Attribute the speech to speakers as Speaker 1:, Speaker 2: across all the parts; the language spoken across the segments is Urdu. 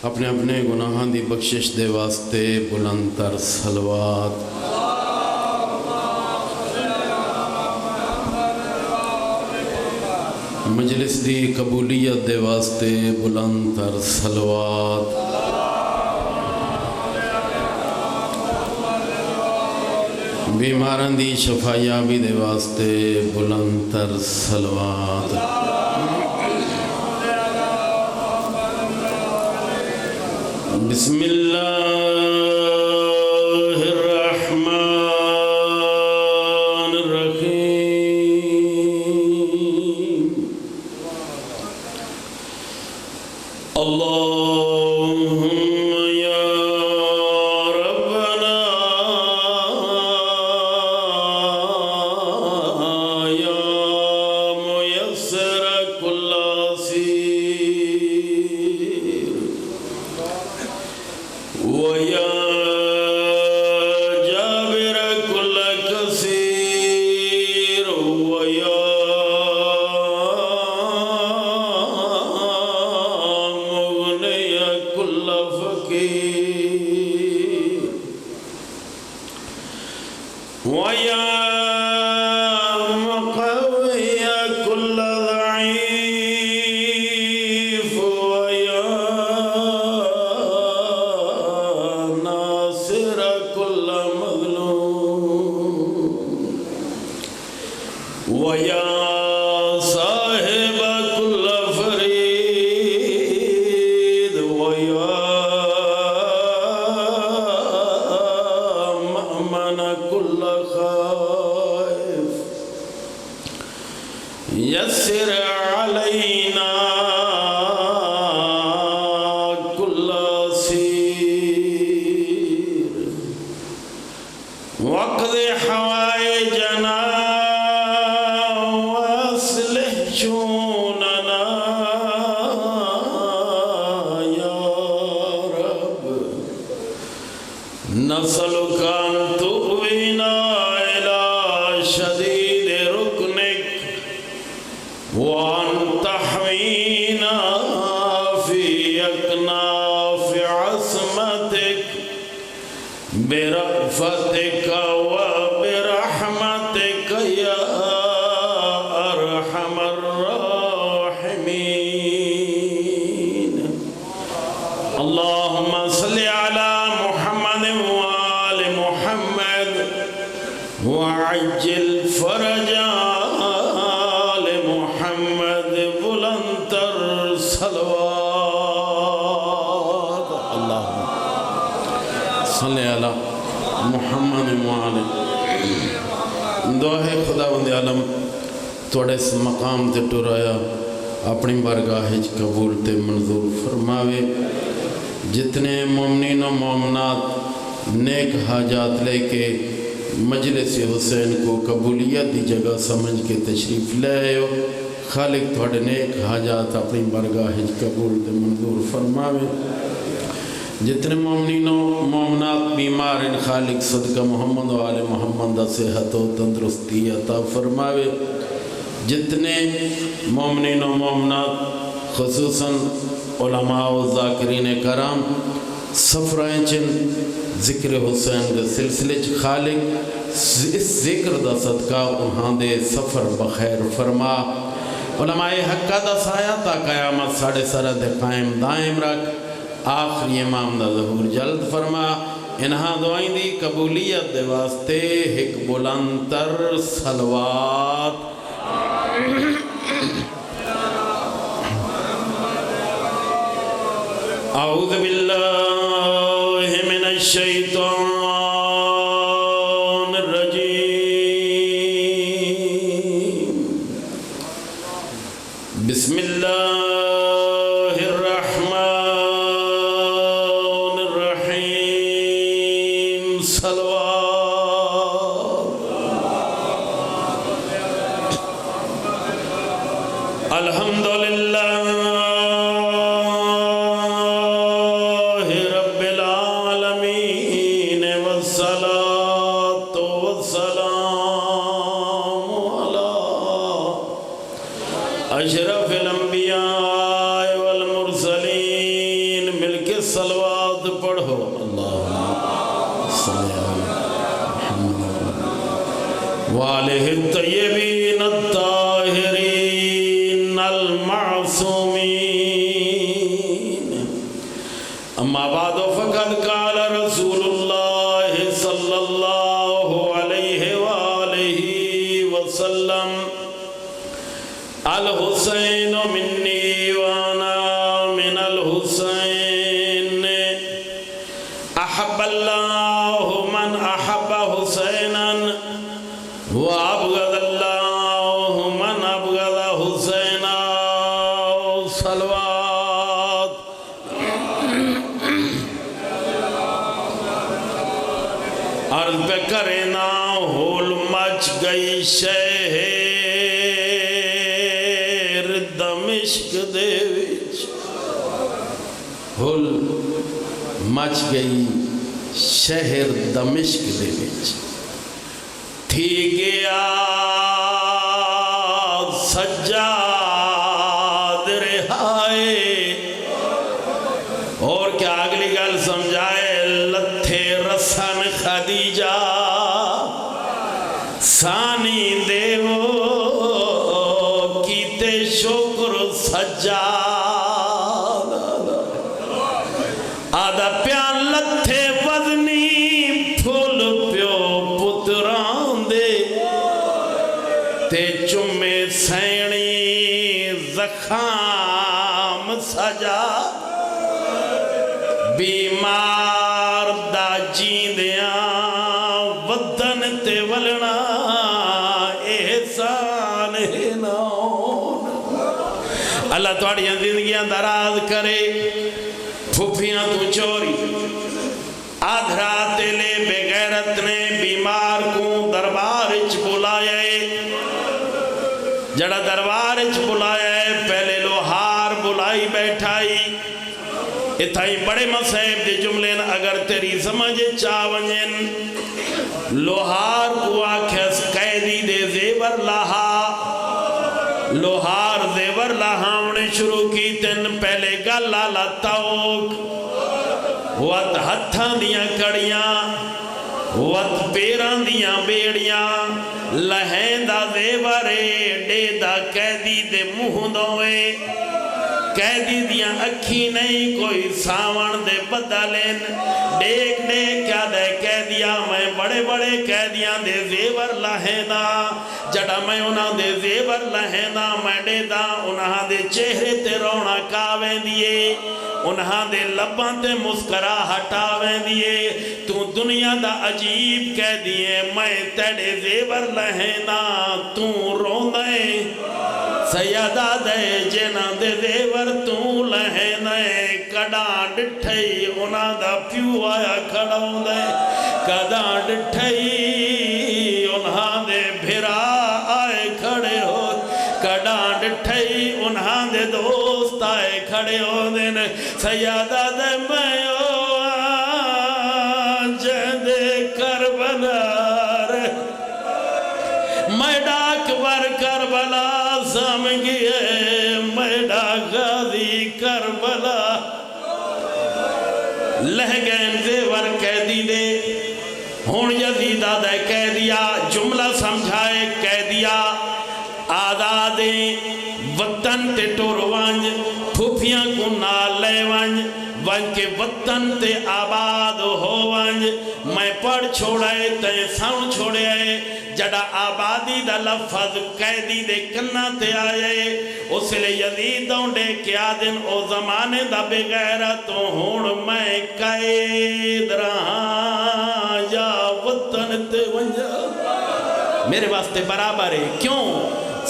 Speaker 1: اپنے اپنے گناہاں دی بخشش دے واسطے بلند تر صلوات مجلس دی قبولیت دے واسطے بلند تر صلوات بیماران دی شفایابی دے واسطے بلند تر صلوات بسم اللہ الرحمن الرحیم اللہم یا ربنا یا میسر کل وَيَا جَابِرَ كُلَّ كَثِيرٍ وَيَا مُغْنِيَ كُلَّ فَقِيرٍ وَيَا مُقَوِّيَ كُلَّ ضَعِيفٍ وَيَا وَيَا صَاحِبَ كُلَّ فَرِيدٍ وَيَا مَأْمَنَ كُلَّ خَائِفٍ يَسِّرْ عَلَيْنَا كُلَّ سِيرٍ وَاقْضِ حَوَائِجَنَا شوننا یا رب نسألك أن تؤوينا إلى شديد ركنك وأن تحمينا في أكناف عصمتك برأفتك وبرحمتك يا أرحم الراحمين اللهم صل على محمد وآل محمد وعجل فرج آل محمد بلند تر صلوات اللهم صل على محمد وآل دعائے خداوند عالم توڑے اس مقام تے ٹرایا اپنی بارگاہ قبول تے منظور فرماوے جتنے مومنین و مومنات نیک حاجات لے کے مجلس حسین کو قبولیت دی جگہ سمجھ کے تشریف لے آئے ہو خالق توڑے نیک حاجات اپنی بارگاہ قبول تے منظور فرماوے جتنے مومنین و مومنات بیمار ان خالق صدقہ محمد و آل محمد دا صحت و تندرستی عطا فرماوے جتنے مومنین و مومنات خصوصاً علماء و ذاکرین کرام سفرائیں چن ذکر حسین دے سلسلے خالق اس ذکر دا صدقہ انہاں دے سفر بخیر فرما علماء حقہ دا سایہ تا قیامت ساڑھے سرد قائم دائم رکھ آخری امام دا ظہور جلد فرما انہاں دعائیں دی قبولیت دے واسطے ایک بلند تر صلوات اعوذ باللہ من الشیطان الرجیم بسم اللہ الرحمن الرحیم صلوات الحمدللہ رب العالمین والصلاة والسلام علی اشرف الانبیاء والمرسلین، مل کے صلوات پڑھو۔ اللہم صلی علی محمد وآلہ الطیبین الطاہرین المعصومین۔ اما بعد فقد قال رسول اللہ صلی اللہ علیہ وآلہ وسلم الحسین منی وانا من الحسین، احب اللہ من احب حسینا وابغض اللہ من ابغض حسینا۔ صلوات۔ عرض پہ کرنا ہول مچ گئی شہر دمشق دے وچ، ہول مچ گئی شہر دمشق دے وچ، تھی گیا سجاد رہائے، اور کیا اگلی گل سمجھائے، لتھے رسن خدیجہ سانی دیو کیتے شکر سجاد، آدھا پیان لتھے وزنی پھول پیو پتران دے، تے چمے سینی زخام سجا، بیمار دا جیندیاں ودن تے ولنا احسان ہے نون۔ اللہ توڑیاں زندگیاں دراز کرے، پھوپیاں تو چوری آدھرات لے بے غیرت نے بیمار کو دربار اچ بلائے، جڑا دربار اچ بلائے پہلے لوہار بلائی بیٹھائی، اتھائی بڑے مسائب دے جملے اگر تیری سمجھ چاونجن، لوہار کو آکھس قیدی دے زیور لہا، لوہار زیور لہاونے شروع کی تن، پہلے گلہ لتاؤک وات ہتھاں دیاں کڑیاں وات پیران دیاں بیڑیاں، لہین دا زیورے ڈے دا قیدی دے منہ دوئے، قیدی دیاں اکھی نہیں کوئی ساون دے بدلین، ڈیک ڈیک کیا دے قیدیاں میں بڑے بڑے قیدیاں دے زیور لہینا، جڑا میں انہاں دے زیور لہینا میں ڈے دا انہاں دے چہرے تے رونا کاویں دیئے، انہاں دے لباں تے مسکرا ہٹاویں دیئے، تو دنیا دا عجیب کہہ دیئے میں تیڑے زیور لہینا تو روندے، سیدہ دے جنہ دے زیور تو لہینے، کڑاں ڈٹھئی انہاں دا پیو آیا کھڑاؤں دے، کڑاں ڈٹھئی انہاں دے بھرا آئے کھڑے ہو، کڑاں ڈٹھئی انہاں دے دوست آئے کھڑے ہو دن، سیدہ دے میں جہدے کربلا میں ڈاک ور کربلا سامگیے، میں ڈاک غازی کربلا، لہگین زیور قیدی دے، ہون یزیدہ دے قیدیا، جملہ سمجھائے قیدیا، آزادیں وطن تے ٹور وانج، پھوپیاں کو نال لے وانج، وانج کے وطن تے آباد ہو وانج، میں پڑھ چھوڑائے تے ساؤں چھوڑائے، جڑا آبادی دا لفظ قیدی دے کنہ تے آئے، اس لئے یزیدوں دے کیا دن او زمانے دا بغیرتوں ہون میں قید رہا یا وطن تے ونجا، میرے واسطے برابر ہے، کیوں؟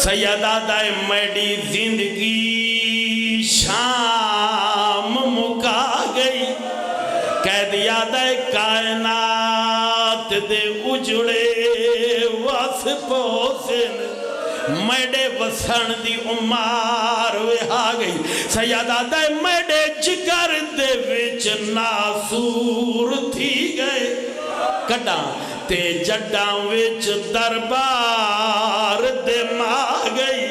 Speaker 1: سیدہ دائے میڈی زندگی شام مکا گئی، قید یادہ کائنات دے اجڑے واسپو سن، میڈے وسن دی عمار وے آ گئی سیدہ دے میڈے جگر دے وچ ناسور تھی گئے کٹاں تے جڈاں وچ دربار دے ماں گئی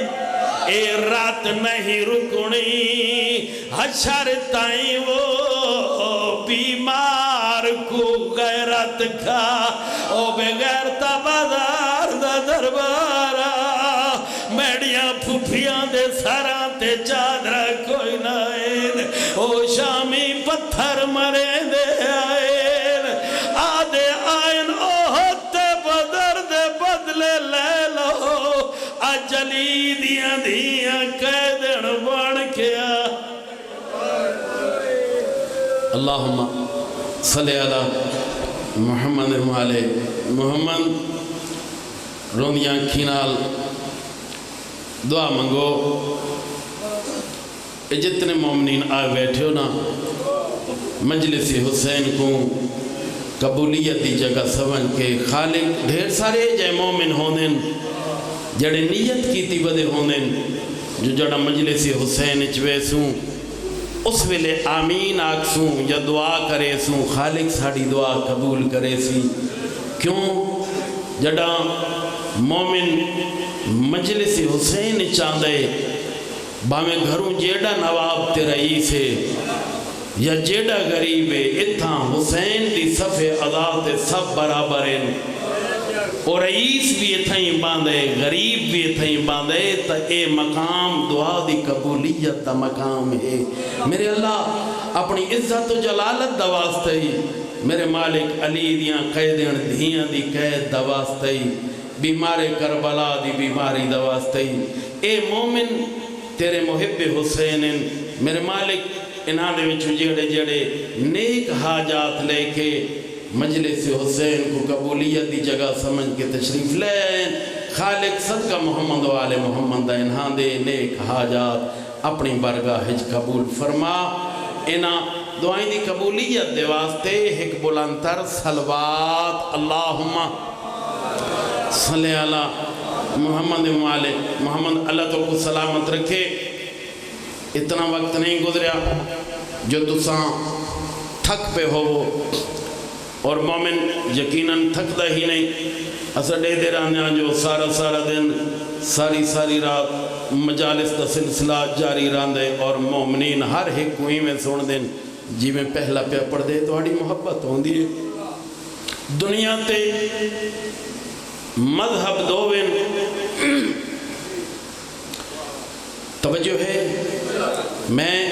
Speaker 1: اے رات نہیں رکنی حشر تائیں وہ بیمار کو غیرت کھا او بغیر تبادار دا دربارا میڈیاں پھوپیاں دے سراں تے چادرہ کوئی نائن او شامی پتھر مرے دے آئین آدھے آئین اوہد تے بدر دے بدلے لے لو اجلی دیاں دیاں قیدن بڑھ کیا اللہم صلی اللہ محمد والے محمد روندیاں کھینال دعا منگو جتنے مومنین آئے بیٹھے ہو نا مجلس حسین کو قبولیت دی جگہ سمجھ کے خالق ڈھیر سارے جے مومن ہوندن جڑے نیت کی تی بدے ہوندن جو جڑا مجلس حسین چوے سوں اس ویلے آمین آکسوں یا دعا کرے سوں خالق ساڑی دعا قبول کرے سی کیوں جڑا مومن مجلس حسین چاندے باویں گھروں جیڑا نواب تے رئیس ہے یا جیڑا غریب ہے اتھاں حسین دی صفحے عذاب تے سب برابر ہیں اور رئیس بھی اتھائیں باندھے غریب بھی اتھائیں باندھے تا اے مقام دعا دی قبولیت تا مقام ہے میرے اللہ اپنی عزت و جلالت دواستے میرے مالک علی دیاں قیدین دھیاں دی قید دواستے بیمار کربلا دی بیماری دواستے اے مومن تیرے محب حسین میرے مالک انہاں دے وچ جڑے جڑے نیک حاجات لے کے مجلس حسین کو قبولیت دی جگہ سمجھ کے تشریف لے خالق صدقہ محمد و آل محمد انہاں دے نیک حاجات اپنی برگاہ قبول فرما انہاں دعائیں دی قبولیت دے واسطے ایک بلندتر صلوات اللہم صلی اللہ محمد و آل محمد اللہ تو کو سلامت رکھے اتنا وقت نہیں گزریا جو تساں تھک پہ ہو اور مومن یقیناً تھکتا ہی نہیں اسا ڈے دے رہنے جو سارا دن ساری رات مجالس دا سلسلہ جاری رہنے اور مومنین ہر ایک کوئی میں سن دن جی میں پہلا پہ پڑھ دے تو ہڑی محبت ہوں دی دنیا تے مذہب دوویں توجہ ہے میں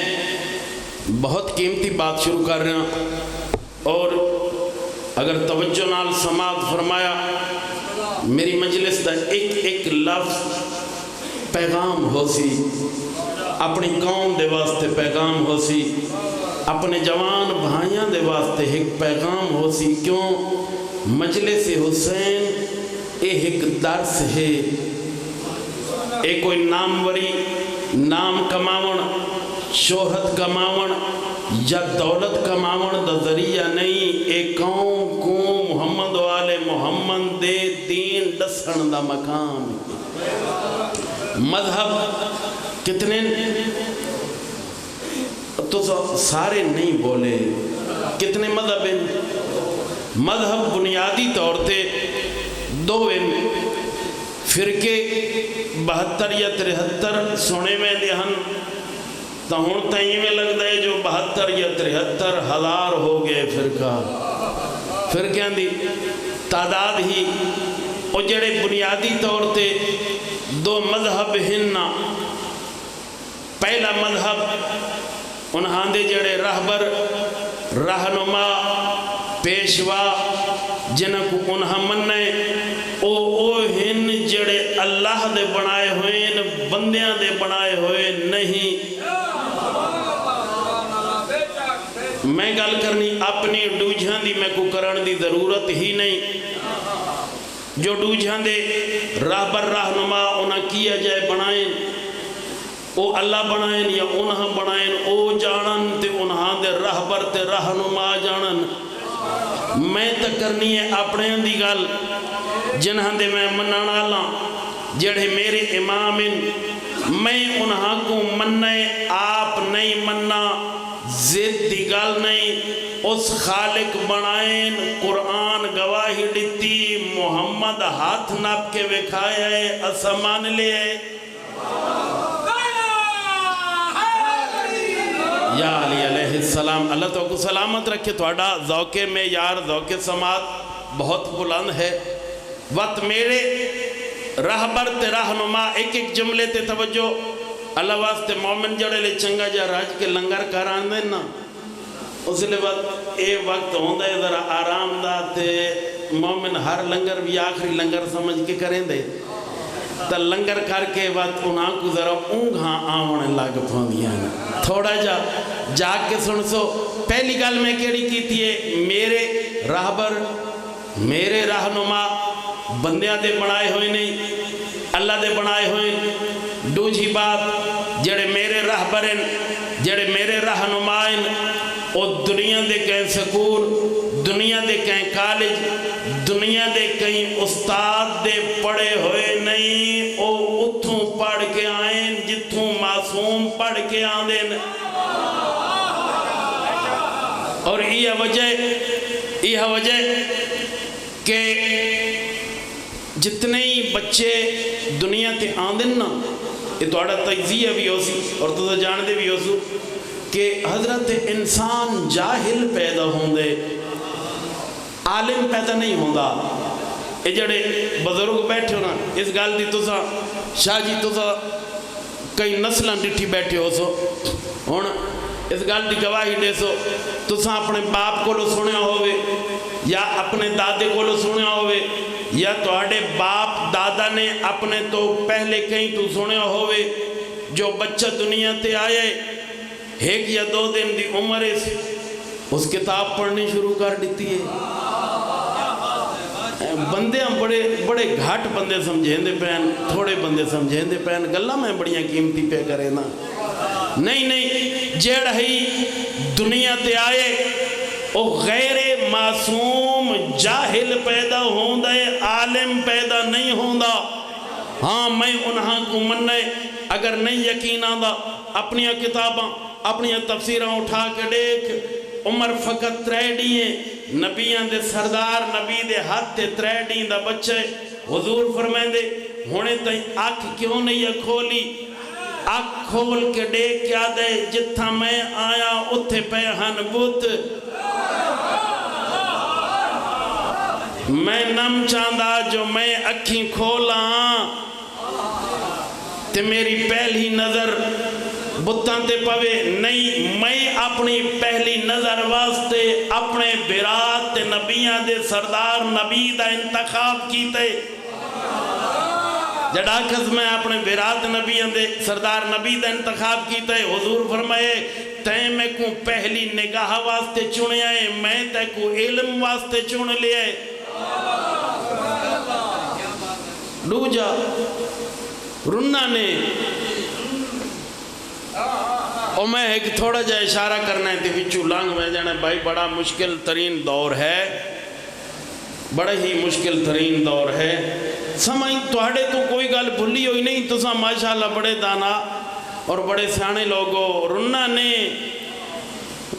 Speaker 1: بہت قیمتی بات شروع کر رہا ہوں اور اگر توجہ نال سماعت فرمایا میری مجلس دا ایک لفظ پیغام ہو سی اپنی قوم دے واسطے پیغام ہو سی اپنے جوان بھائیاں دے واسطے ایک پیغام ہو سی کیوں مجلس حسین ایک درس ہے ایک کوئی ناموری نام کماون شہرت کماون یا دولت کماون دا ذریعہ نہیں ایک قوم کو محمد و آل محمد دے دین دسن دا مقام مذہب کتنے تو سارے نہیں بولے کتنے مذہب ہیں مذہب بنیادی طور تے دو ہیں فرقے 72 یا 73 سونے میں دہن تو ہون تائیں میں لگ دے جو 72 یا 73 ہزار ہو گئے فرقیاں دی تعداد ہی او جڑے بنیادی طور تے دو مذہب ہننا پہلا مذہب انہاں دے جڑے رہبر رہنما پیشوا جنہ کو انہاں مننے او ہن جڑے اللہ دے بنائے ہوئے بندیاں دے بنائے ہوئے نہیں میں گل کرنی اپنی ڈوجھاں دی میں کو کرن دی ضرورت ہی نہیں جو ڈوجھاں دے رہبر رہنما انہاں کیا جائے بنائیں او اللہ بنائیں یا انہاں بنائیں او جانن تے انہاں دے رہبر تے رہنما جانن میں تک کرنی ہے اپنے دی گل جنہاں دے میں منانا لاں جڑے میرے امام میں انہاں کو مننے آپ نہیں مننا ضد دی گل نہیں اس خالق بنائیں قرآن گواہی دیتی محمد ہاتھ ناپ کے وکھایا ہے اسا مان لے یا علی علیہ السلام اللہ تو کو سلامت رکھے تھوڑا ذوق میں یار ذوق سماعت بہت بلند ہے وقت میرے رہبر تے رہنما ایک ایک جملے تے توجہ اللہ واسطے مومن جڑے لے چنگا جا راج کے لنگر کران دے نا اس لئے وقت اے وقت ہوندہ ہے ذرا آرام دا تے مومن ہر لنگر بھی آخری لنگر سمجھ کے کریں دے تا لنگر کر کے وقت انہاں کو ذرا اونگھاں آونے لگ پھوندیاں تھوڑا جا کے سن سو پہلی گل میں کیڑی کی تھی ہے میرے رہبر میرے رہنما بندیاں دے بنائے ہوئے نہیں اللہ دے بنائے ہوئے دوجھی بات جڑے میرے رہبرن جڑے میرے رہنمائن اور دنیا دے کہیں سکول دنیا دے کہیں کالج دنیا دے کہیں استاد دے پڑھے ہوئے نہیں او اتھوں پڑھ کے آئیں جتھوں معصوم پڑھ کے آندین اور یہ وجہ کہ جتنے ہی بچے دنیا تے آندن نا یہ توڑا تجزیہ بھی ہو سی اور تو جاندے بھی ہو سو کہ حضرت انسان جاہل پیدا ہوں دے عالم پیدا نہیں ہوں دا یہ جڑے بزرگ بیٹھے ہو نا اس گال دی تو سا شاہ جی تو سا کئی نسلیں ڈٹھی بیٹھے ہو سو ہون اس گال دی گواہی دے سو تو سا اپنے باپ کو لو سنیا ہوئے یا اپنے دادے کو لو سنیا ہوئے یا تو آڑے باپ دادا نے اپنے تو پہلے کہیں تو سنیا ہوئے جو بچہ دنیا تے آئے ایک یا دو دن دی عمر اس کتاب پڑھنی شروع کر دیتی ہے بندے ہم بڑے گھاٹ بندے سمجھیں دے پہن تھوڑے بندے سمجھیں دے پہن گلہ میں بڑیاں قیمتی پہ کرے نا نہیں جیڑ ہی دنیا تے آئے او غیر معصوم جاہل پیدا ہوندہ عالم پیدا نہیں ہوندہ ہاں میں انہاں کو مننے اگر نہیں یقین آندہ اپنی کتاباں اپنی تفسیریں اٹھا کے دیکھ عمر فقط 3 ڈیئیں نبیان دے سردار نبی دے ہاتھ تے 3 ڈیئیں دا بچے حضور فرمائیں دے ہونے تائیں آنکھ کیوں نہیں کھولی آنکھ کھول کے دیکھ کیا دے جتھا میں آیا اتھے پہن بت میں نم چاندہ جو میں اکھیں کھولا تے میری پہلی نظر بتاں تے پوے نہیں میں اپنی پہلی نظر واسطے اپنے برات نبیاں دے سردار نبی دا انتخاب کیتے جڑا کس میں اپنے برات نبیاں دے سردار نبی دا انتخاب کیتے حضور فرمائے تیں میں کو پہلی نگاہ واسطے چنے آئے میں تے کو علم واسطے چن لے لو جا رنہ نے اور میں ایک تھوڑا جا اشارہ کرنا ہے تیوچو لانگ میں جانا بھائی بڑا مشکل ترین دور ہے بڑا ہی مشکل ترین دور ہے سمائیں توڑے تو کوئی گال بھلی ہوئی نہیں تو سا ماشاءاللہ بڑے دانا اور بڑے سیانے لوگوں رنہ نے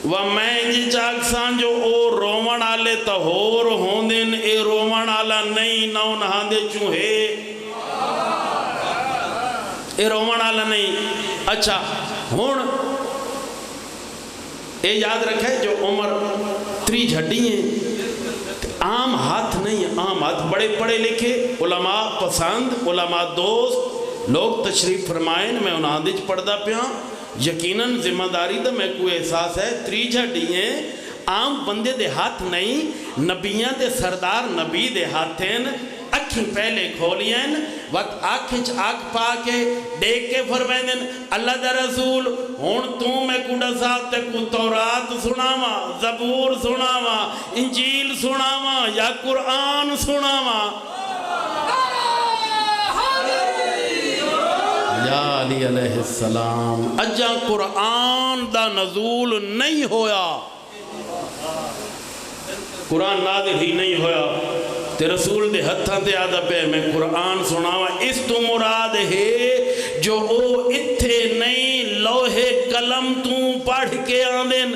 Speaker 1: میں جی چاکسان جو او رومن آلے تہور ہوندن اے رومن آلہ نہیں نہ انہاں دے چوہے اے رومن آلہ نہیں اچھا ہون اے یاد رکھے جو عمر 3 جھڑی ہیں عام ہاتھ نہیں عام ہاتھ بڑے پڑھے لکھے علماء پسند علماء دوست لوگ تشریف فرمائیں میں انہاں دیچ پڑھدا پیاں یقیناً ذمہ داری دا میں کوئی احساس ہے 3 جھڑی ہیں عام بندے دے ہاتھ نہیں نبیاں دے سردار نبی دے ہاتھیں اکھیں پہلے کھولیں وقت آنکھ پا کے دیکھ کے فرمائیں اللہ دا رسول ہون تو میں کوڑا ساتھ تے کو تورات سناوا زبور سناوا انجیل سناوا یا قرآن سناوا یا علی علیہ السلام اجا قرآن دا نزول نہیں ہویا قرآن نازل ہی نہیں ہویا تے رسول دے ہتھاں تے آدھا پہ میں قرآن سناوا اس تو مراد ہے جو او اتھے نہیں لوہے قلم تو پڑھ کے آندین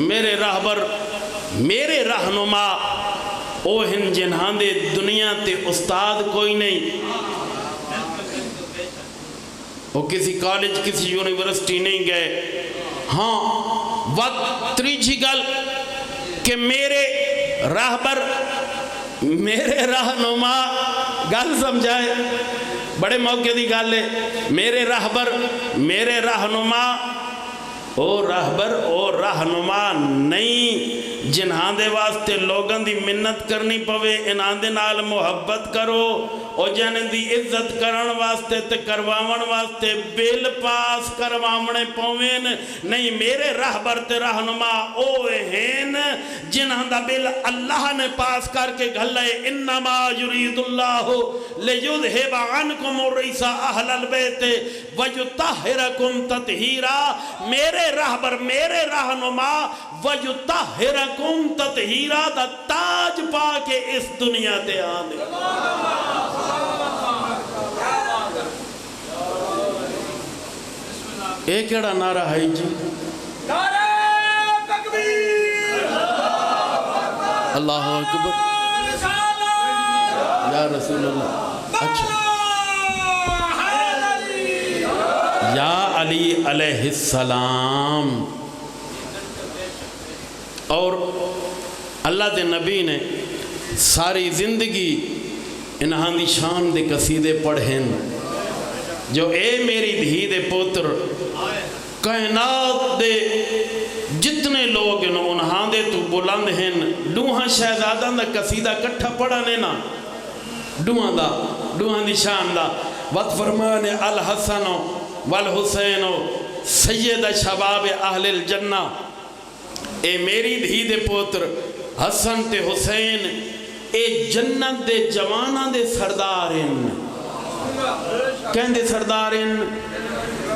Speaker 1: میرے راہبر میرے رہنما او ہن جنہاں دے دنیا تے استاد کوئی نہیں وہ کسی کالج کسی یونیورسٹی نہیں گئے ہاں وقت تریجی گل کہ میرے راہبر میرے رہنما گل سمجھائے بڑے موقع دی گل ہے میرے راہبر میرے رہنما او راہبر او رہنما نہیں جنہاں دے واسطے لوگاں دی منت کرنی پوے انہاں دے نال محبت کرو او جنہاں دی عزت کرن واسطے تے کرواون واسطے بل پاس کرواونے پوین نہیں میرے راہبر تے رہنما او ہیں جنہاں دا بل اللہ نے پاس کر کے گھلے انما یرید اللہ لیذھب عنکم الرجس اہل البیت ویطہرکم تطہیرا میرے راہبر میرے رہنما ویطہرکم تطہیرا دا تاج پا کے اس دنیا تے آنے ایک ایڑا نعرہ ہے جی
Speaker 2: نعرہ تکبیر
Speaker 1: اللہ اکبر یا رسول اللہ اچھا یا علی علیہ السلام اور اللہ دے نبی نے ساری زندگی انہاں دی شان دے قصیدے پڑھیں جو اے میری دھی دے پوتر کائنات دے جتنے لوگ انہاں دے تو بلند ہیں ڈوہاں شہزادہ دا قصیدہ کٹھا پڑھانے نا ڈوہاں دی شان دا وقت فرمانے الحسن والحسین سید شباب اہل الجنہ اے میری دھی دے پوتر حسن تے حسین اے جنت دے جوانہ دے سردارن کہن دے سردارن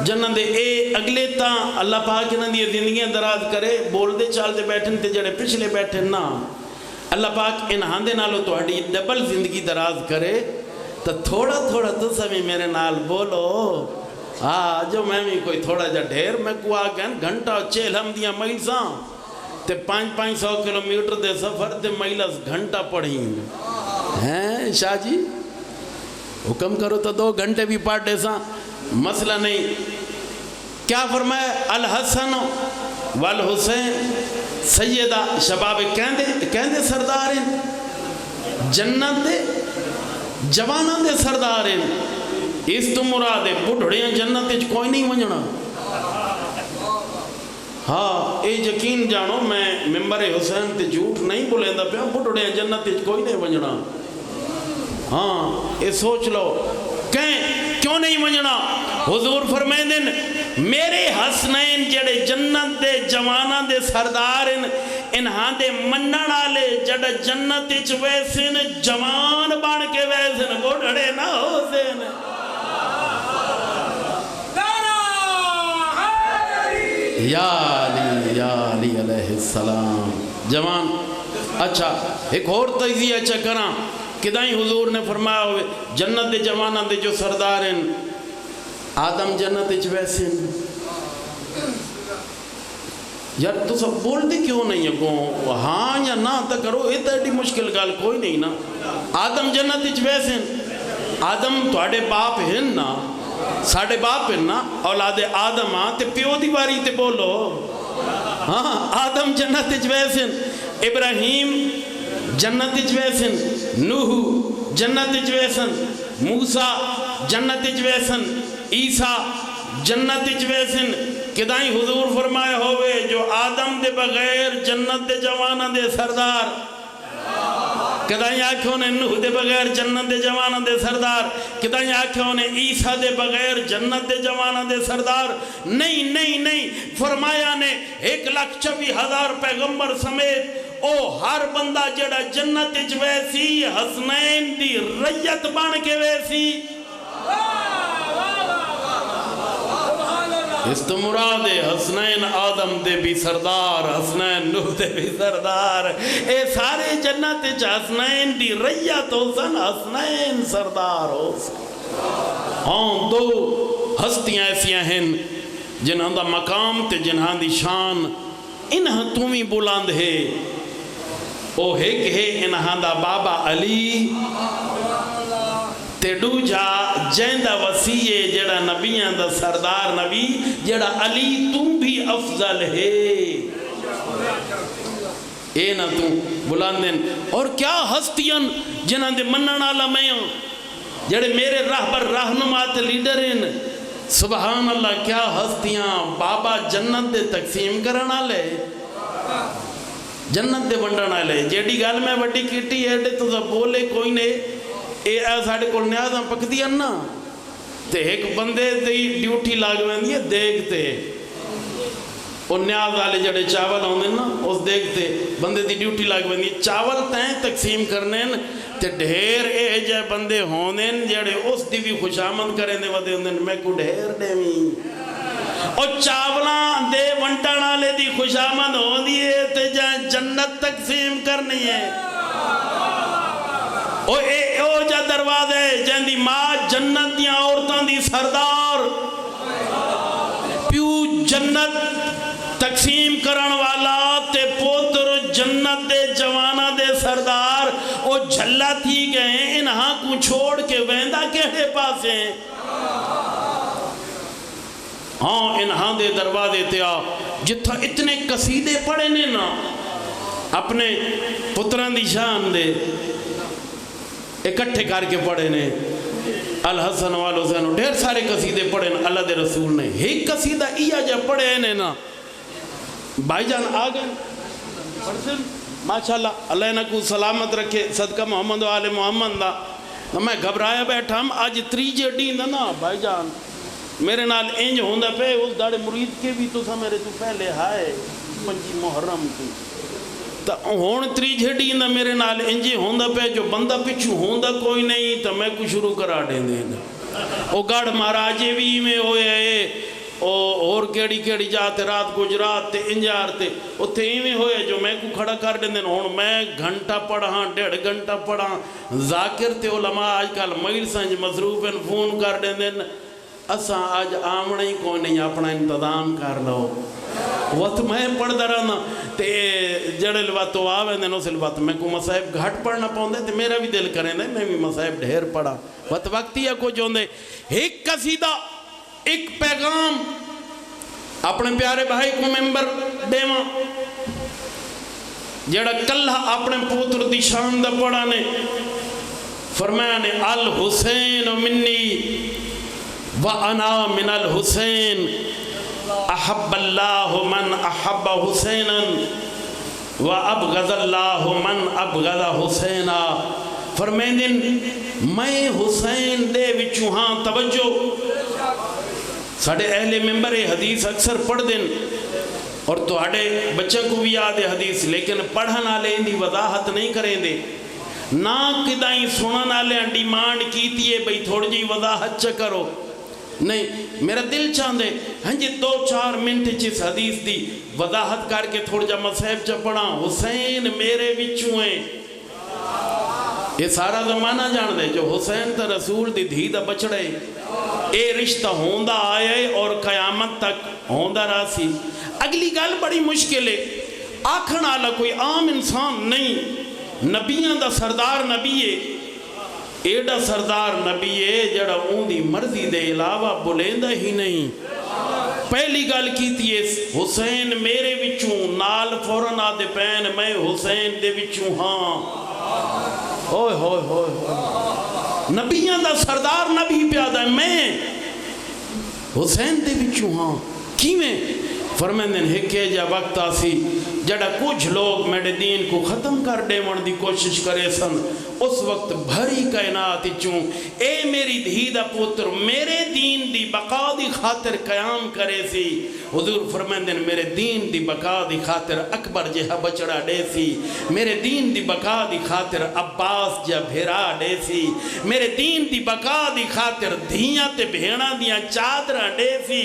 Speaker 1: جنت دے اے اگلے تاں اللہ پاک انہاں دی زندگیاں دراز کرے بول دے چال دے بیٹھن تے جڑے پچھلے بیٹھن نا اللہ پاک انہاں دے نالو تہاڈی ڈبل زندگی دراز کرے تو تھوڑا تھوڑا تو سبھی میرے نال بولو جو میں بھی کوئی تھوڑا جا ڈھیر میں کو آگن گھنٹا چیل ہم دیا میلساں تے 500 کلومیٹر دے سفر تے میلس گھنٹا پڑھیں ہیں شاہ جی حکم کرو تو 2 گھنٹے بھی پڑھ دے ساں مسئلہ نہیں کیا فرمایا الحسن والحسین سیدہ شباب کہندے سردارین جنت دے جوانان دے سردارین اس تو مراد ہے بڑھڑیاں جنت اچھ کوئی نہیں ونجنا ہاں اے یقین جانو میں ممبر حسین تے جھوٹ نہیں بولے دا پیا بڑھڑیاں جنت اچھ کوئی نہیں ونجنا ہاں اے سوچ لو کیوں نہیں ونجنا حضور فرمائیں دن میرے حسنین جڑے جنت دے جوانہ دے سردارن انہاں دے منن آلے جڑے جنت اچھ ویسن جوان بان کے ویسن بڑھڑے نہ حسین یا علی علیہ السلام جوان اچھا ایک اور تجزیہ اچھا کراں کدائیں حضور نے فرمایا ہوئے جنت دے جوانہ دے جو سردارن آدم جنت اچھ ویسن یار تو سب بول دے کیوں نہیں ہے کو ہاں یا نہ تا کرو ایتا ایڈی مشکل گال کوئی نہیں نا آدم جنت اچھ ویسن آدم تو آڑے باپ ہیں نا ساڑھے باپ ہیں نا اولاد آدم تے پیو دیواری تے بولو ہاں آدم جنت اچھ ویسن ابراہیم جنت اچھ ویسن نوح جنت اچھ ویسن موسیٰ جنت اچھ ویسن عیسیٰ جنت اچھ ویسن کدائیں حضور فرمائے ہوئے جو آدم دے بغیر جنت دے جوانہ دے سردار کدائیں آنکھوں نے نوح دے بغیر جنت دے جوانہ دے سردار کدائیں آنکھوں نے عیسیٰ دے بغیر جنت دے جوانہ دے سردار نہیں فرمایا نے 1,26,000 پیغمبر سمیت او ہر بندہ جڑا جنت اچ ویسی حسنین دی ریت بان کے ویسی اس تو مراد ہے حسنین آدم دے بھی سردار، حسنین نوح دے بھی سردار، اے سارے جنت حسنین دی ریت ہو سن، حسنین سردار ہو سن۔ ہاں دو ہستیاں ایسیاں ہیں جنہاں دا مقام تے جنہاں دی شان انہاں تمہیں بلند ہے، او ایک ہے انہاں دا بابا علی تے دوجا جیندہ وسیع جڑا نبیاں دا سردار نبی جڑا علی تم بھی افضل ہے، اے نا تم بلندن۔ اور کیا ہستیاں جنہاں دے منن والا میں ہوں، جڑے میرے راہبر رہنمات لیڈر ہیں، سبحان اللہ کیا ہستیاں بابا جنت دے تقسیم کرنا لے، جنت دے ونڈن والے، جیڑی گل میں وڈی کیٹی ہے تے تو بولے کوئی نہیں، اے ساڈے کول نیازاں پکدیاں نا تے ایک بندے دی ڈیوٹی لاگ ویندی ہے دیکھتے، او نیاز والے جڑے چاول ہوندے نا اس دیکھتے بندے دی ڈیوٹی لاگ ویندی، چاول تیں تقسیم کرنے تے ڈھیر اے جے بندے ہوندے جڑے اس دی بھی خوشامد کریں دے ودے ہوندے میں کو ڈھیر دیویں، اور چاولاں دے ونٹن والے دی خوشامد ہوندی ہے تے جنت تقسیم کرنی ہے، او جا دروازے جن دی ماں جنت دیاں عورتاں دی سردار، پیو جنت تقسیم کرن والا تے پوتر جنت دے جوانہ دے سردار، او جھلا تھی گئے انہاں کو چھوڑ کے ویندہ کہڑے پاسے ہیں، ہاں انہاں دے دروازے تیا جتھا اتنے قصیدے پڑھے نے نا اپنے پتران دی شان دے اکٹھے کر کے پڑھے نے، الحسن والحسین ڈھیر سارے قصیدے پڑھے نا اللہ دے رسول نے، ایک قصیدہ ایا جا پڑھے نے نا بھائی جان آگئے پڑھسن ماشاءاللہ اللہ نہ کو سلامت رکھے صدقہ محمد و آل محمد دا، میں گھبرایا بیٹھا ہم آج تریجے ڈین دا نا بھائی جان میرے نال انج ہوندہ پہ اس داڑے مرید کے بھی تو سا میرے تو پہلے ہائے 5 محرم کی تا ہون تریجے ڈین دا میرے نال انجے ہوندہ پہ جو بندہ پچھو ہوندہ کوئی نہیں تا میں کو شروع کرا دیں دیں او گاڑ مہاراجے بھی میں ہوئے اور کیڑی جاتے رات گجرات تے انجار تے اتھے ہی میں ہوئے جو میں کو کھڑا کر دیں دیں ہون میں گھنٹہ پڑھاں 1.5 گھنٹہ پڑھاں ذاکر تے علماء آج کل میر سنج مصروف ہیں فون کر دیں دیں اساں آج آمنے ہی کوئی نہیں اپنا انتظام کر لو وقت میں پڑھ دا رہنا تے جڑے لوات تو آوے دیں اسے لوات میں کو مسائب گھٹ پڑھنا پاؤں دے تے میرا بھی دل کریں دے میں بھی مسائب ڈھیر پڑھا وقتی ہے کو جون دے ایک قصیدہ ایک پیغام اپنے پیارے بھائی کو ممبر دیواں جڑا کلہ اپنے پوتر دی شان دا پڑھا نے فرمایا نے الحسین منی وَأَنَا مِنَ الْحُسَيْنِ أَحَبَّ اللَّهُ مَنْ أَحَبَّ حُسَيْنًا وَأَبْغَضَ اللَّهُ مَنْ أَبْغَضَ حُسَيْنًا فرمائیں میں حسین دے وچوں ہاں توجہ ساڑھے اہل ممبر حدیث اکثر پڑھ دیں اور تو آڑے بچوں کو بھی یاد ہے حدیث لیکن پڑھنا لیں دی وضاحت نہیں کریں دے نہ کدائیں سننا لیں ڈیمانڈ کیتی ہے بھئی تھوڑی جی وضاحت چکرو نہیں میرا دل چاندے ہاں جی 2-4 منٹ چیز حدیث دی وضاحت کر کے تھوڑا جا مسائب چا پڑھا حسین میرے وچوں ہیں یہ سارا زمانہ جان دے جو حسین تا رسول دی دھی دا بچڑے اے رشتہ ہوندہ آئے اور قیامت تک ہوندہ راسی اگلی گل بڑی مشکل ہے آکھنا آلہ کوئی عام انسان نہیں نبیاں دا سردار نبی ہے ایڈا سردار نبی ہے جڑا اون دی مرضی دے علاوہ بلیندہ ہی نہیں پہلی گل کیتی ہے حسین میرے وچوں نال فوراں آدھے پین میں حسین دے وچوں ہاں ہوئے ہوئے ہوئے ہوئے نبیاں دا سردار نبی پیادہ ہے میں حسین دے وچوں ہاں کیویں فرمائیں ہکے جا وقت آسی جڑا کچھ لوگ میرے دین کو ختم کر دے من دی کوشش کرے سن اس وقت بھری کائنات چوں اے میری دھی دا پوتر میرے دین دی بقا دی خاطر قیام کرے سی. حضور فرمائندے میرے دین دی بقا دی خاطر اکبر جہا بچڑا ڈے سی, میرے دین دی بقا دی خاطر عباس جا بھیرا ڈے سی, میرے دین دی بقا دی خاطر دھیاں تے بھیڑاں دیاں چادرہ ڈے سی.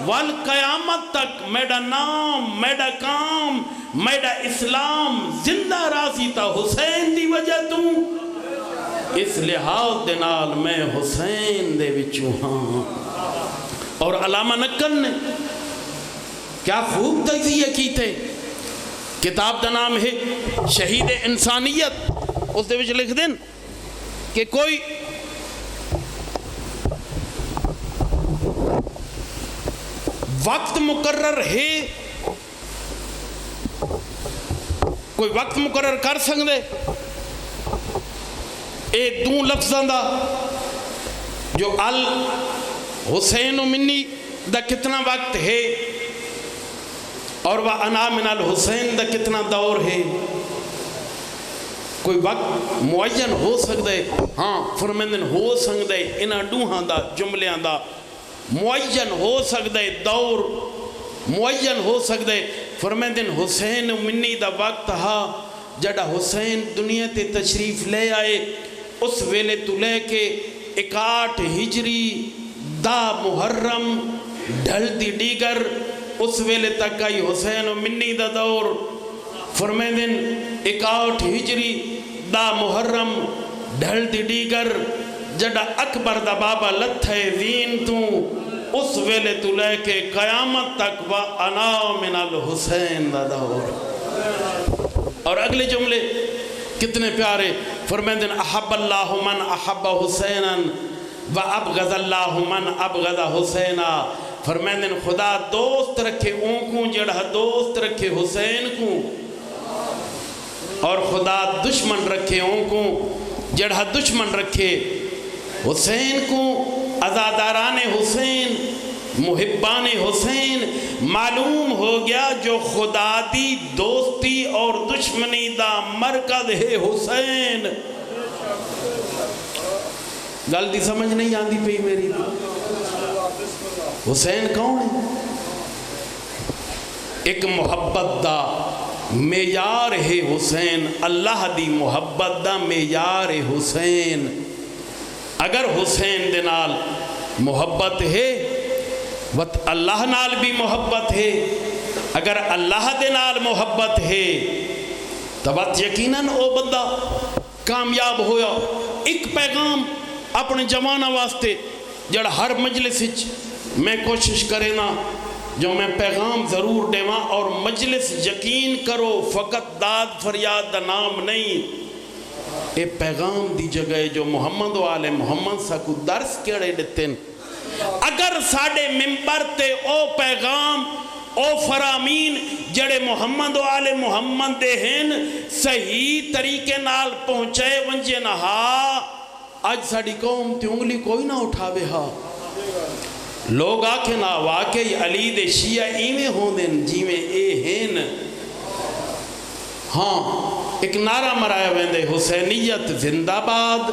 Speaker 1: وال قیامت تک میڈا نام, میڈا کام, میڈا اسلام زندہ راسی تا حسین دی وجہ توں. اس لحاظ دے نال میں حسین دے وچوں ہاں. اور علامہ نقل نے کیا خوب تجزیہ کیتے, کتاب دا نام ہے شہید انسانیت. اس دے وچ لکھ دیں کہ کوئی وقت مقرر ہے, کوئی وقت مقرر کر سکتے اے دو لفظاں دا جو الحسین و منی دا کتنا وقت ہے اور وہ انا من الحسین دا کتنا دور ہے. کوئی وقت معین ہو سکتے ہاں فرمندن ہو سکتے انہاں دوہاں دا جملیاں دا معین ہو سکتے, دور معین ہو سکتے. فرمندن حسین و منی دا وقت ہا جڑا حسین دنیا تے تشریف لے آئے اس ویلے تو لے کے 61 ہجری دا محرم ڈھل دی دیگر اس ویلے تک آئی حسین و منی دا دور. فرمائندن 61 ہجری دا محرم ڈھل دی دیگر جڑا اکبر دا بابا لتھے زین تو اس ویلے تو لے کے قیامت تک و انا من الحسین دا دور. اور اگلے جملے کتنے پیارے, فرمائندن احب اللہ من احب حسینا و ابغض اللہ من ابغض حسینا. فرمائندن خدا دوست رکھے اون کو جڑا دوست رکھے حسین کو, اور خدا دشمن رکھے اون کو جڑا دشمن رکھے حسین کو. عزاداران حسین, محبان حسین, معلوم ہو گیا جو خدا دی دوستی اور دشمنی دا مرکز ہے حسین. گل دی سمجھ نہیں آندی پئی میری. حسین کون ہے؟ ایک محبت دا معیار ہے حسین, اللہ دی محبت دا معیار ہے حسین. اگر حسین دے نال محبت ہے وقت اللہ نال بھی محبت ہے, اگر اللہ دے نال محبت ہے تو بات یقیناً او بندہ کامیاب ہویا. ایک پیغام اپنے جوانہ واسطے جڑا ہر مجلس میں کوشش کرے نا جو میں پیغام ضرور دے ماں, اور مجلس یقین کرو فقط داد فریاد دا نام نہیں, اے پیغام دی جگہ جو محمد و آل محمد سا کو درس کیڑے دیتے ہیں. اگر ساڑے ممبر تے او پیغام او فرامین جڑے محمد و آل محمد دے ہیں صحیح طریقے نال پہنچے ونجے نہ ہا, آج ساڑی قوم تے انگلی کوئی نہ اٹھاوے ہا. لوگ آکھے نا واقعی علی دے شیعہ ایمیں ہوں دن جی میں اے ہیں. ہاں ایک نعرہ مرایا ویندے حسینیت زندہ باد.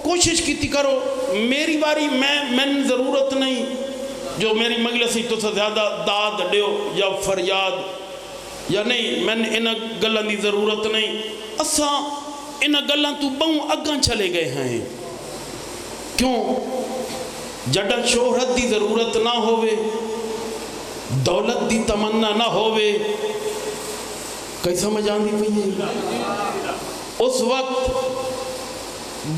Speaker 1: کوشش کیتی کرو, میری باری میں ضرورت نہیں جو میری مجلسی تو سے زیادہ داد دیو یا فریاد یا نہیں, میں انہ گلن دی ضرورت نہیں. اساں انہ گلن تو بہوں اگاں چلے گئے ہیں. کیوں؟ جڑا شہرت دی ضرورت نہ ہوئے, دولت دی تمنا نہ ہوئے, کئی سمجھ آندی پئی. اس وقت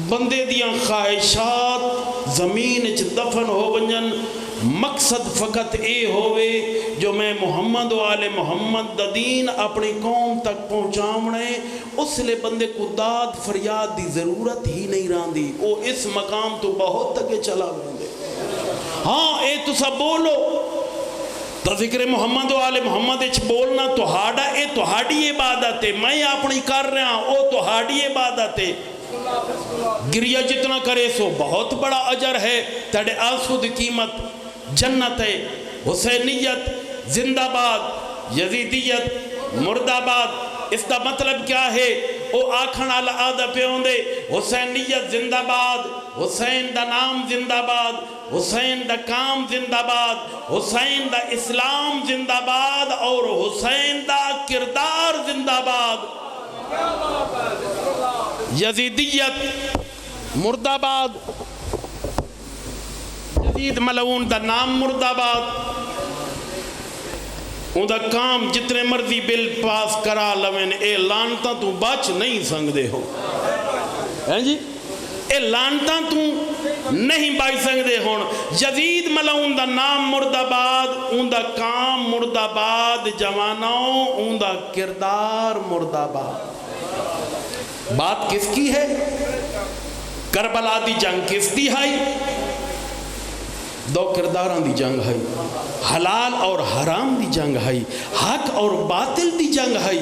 Speaker 1: بندے دیاں خواہشات زمین اچ دفن ہو ونجن, مقصد فقط اے ہوئے جو میں محمد و آل محمد دا دین اپنی قوم تک پہنچامنے, اس لئے بندے کو داد فریاد دی ضرورت ہی نہیں راندی. او اس مقام تو بہت تک چلا بندے. ہاں اے تو سب بولو تو ذکر محمد و آل محمد اچ بولنا تو ہاڑا, اے تو ہاڑی عبادت ہے, میں اپنی کر رہا ہوں, او تو ہاڑی عبادت ہے. گریہ جتنا کرے سو بہت بڑا اجر ہے, تڑے آسود قیمت جنت ہے. حسینیت زندہ باد, یزیدیت مردہ باد. اس کا مطلب کیا ہے؟ او آکھن والا آدھا پہ ہوندے حسینیت زندہ باد، حسین دا نام زندہ باد، حسین دا کام زندہ باد، حسین دا اسلام زندہ باد، اور حسین دا کردار زندہ باد۔ یزیدیت مردہ باد، یزید ملعون دا نام مردہ باد، ان دا کام جتنے مرضی بل پاس کرا لوین اے لانتا تو بچ نہیں سنگدے ہو، ہیں جی اے لانتا تو نہیں بچ سنگدے ہون۔ یزید ملعون دا نام مردہ باد، ان دا کام مردہ باد، جوانوں ان دا کردار مردہ باد۔ بات کس کی ہے؟ کربلا دی جنگ کس دی ہے؟ دو کرداران دی جنگ ہے، حلال اور حرام دی جنگ ہے، حق اور باطل دی جنگ ہے۔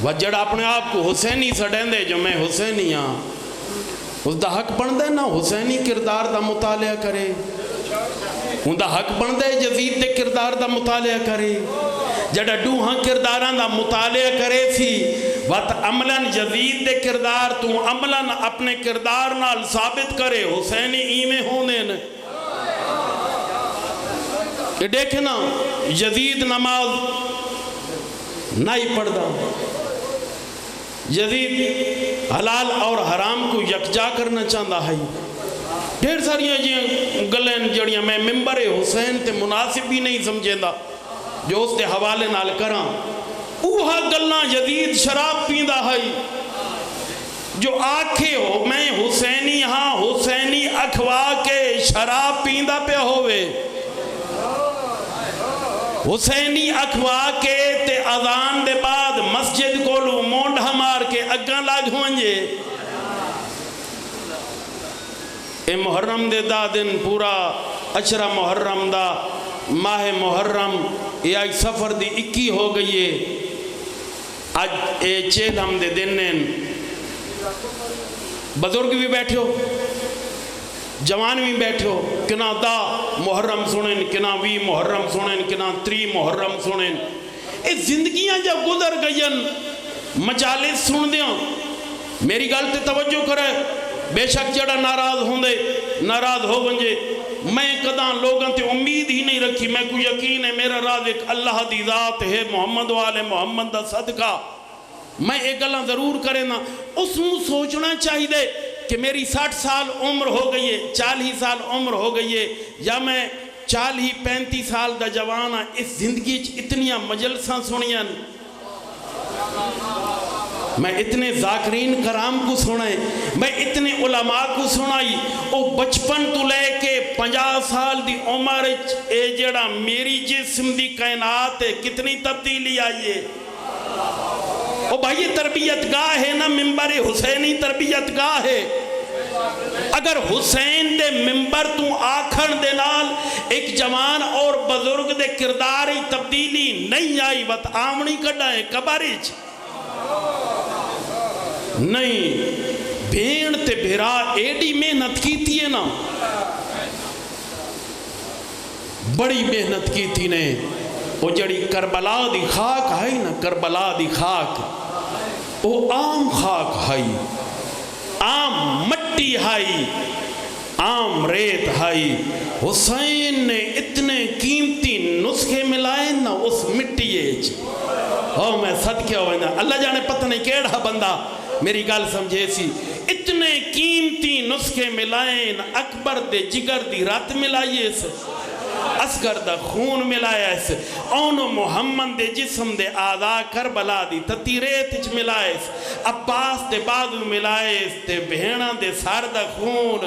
Speaker 1: وہ جڑا اپنے آپ کو حسینی سڑیں دے جو میں حسینی ہاں، اس دا حق بن دے نا حسینی کردار دا مطالعہ کرے، ان دا حق بن دے یزید دے کردار دا مطالعہ کرے۔ جڑا ڈوہاں کرداران دا مطالعہ کرے سی وقت عملاً یزید دے کردار تو عملاً اپنے کردار نال ثابت کرے حسینی ایمیں ہونے نے۔ یہ دیکھیں نا یزید نماز نہیں پڑھتا، یزید حلال اور حرام کو یکجا کرنا چاہتا ہے۔ ڈھیر ساریاں گلیں جڑیاں میں ممبر حسین تے مناسب بھی نہیں سمجھیں دا جو اس دے حوالے نال کراں، اوہا گلنا یزید شراب پیندا ہے جو آکھے ہو میں حسینی ہاں، حسینی اکھوا کے شراب پیندا پہ ہوئے، حسینی اکھوا کے تے اذان دے بعد مسجد کولو مونڈھا مار کے اگاں لاگ ہوئنجے۔ اے محرم دے دا دن پورا اشرا محرم دا ماہ محرم یہ آج سفر دی 21 ہو گئی ہے، آج اے چیل ہم دے دنن بزرگ بھی بیٹھے ہو، جوان بھی بیٹھے ہو، کنا دا محرم سنن، کنا وی محرم سنن، کنا 3 محرم سنن۔ اے زندگیاں جب گزر گئین مجالس سن دیاں، میری گل تے توجہ کرے، بے شک جڑا ناراض ہوں دے ناراض ہو ونجے، میں کداں لوگاں تے امید ہی نہیں رکھی، میں کو یقین ہے میرا رازق اللہ دی ذات ہے، محمد والے محمد دا صدقہ میں ایک گلاں ضرور کرے نا۔ اس میں سوچنا چاہی دے کہ میری 60 سال عمر ہو گئی ہے، 40 سال عمر ہو گئی ہے، یا میں 40-35 سال دا جوانا، اس زندگی اتنیاں مجلساں سنیاں، میں اتنے ذاکرین کرام کو سنائے، میں اتنے علماء کو سنائی، او بچپن تو لے کے 50 سال دی عمر اے جڑا میری جسم دی کائنات ہے کتنی تبدیلی آئی ہے۔ او بھائی یہ تربیت گاہ ہے نا، ممبر حسینی تربیت گاہ ہے۔ اگر حسین دے ممبر تو آکھن دے نال ایک جوان اور بزرگ دے کرداری تبدیلی نہیں آئی، وقت آمنی کڑھائیں کباریچ نہیں۔ بھیڑ تے بھیرا ایڈی محنت کی تھی نا، بڑی محنت کی تھی نے۔ وہ جڑی کربلا دی خاک ہے نا، کربلا دی خاک وہ عام خاک ہے، عام مٹی ہے، عام ریت ہے۔ حسین نے اتنے قیمتی نسخے ملائے نا اس مٹی ایچ، او میں صدقہ ہوئے اللہ جانے پتہ نہیں کیڑا بندہ میری گال سمجھے سی، اتنے قیمتی نسخے ملائیں، اکبر دے جگر دی رات ملائیے سے، اصغر دا خون ملایا سے، اون محمد دے جسم دے آدھا کربلا دی تتیریت اچ ملائے سے، عباس دے بادو ملائے سے، بہنہ دے سار دا خون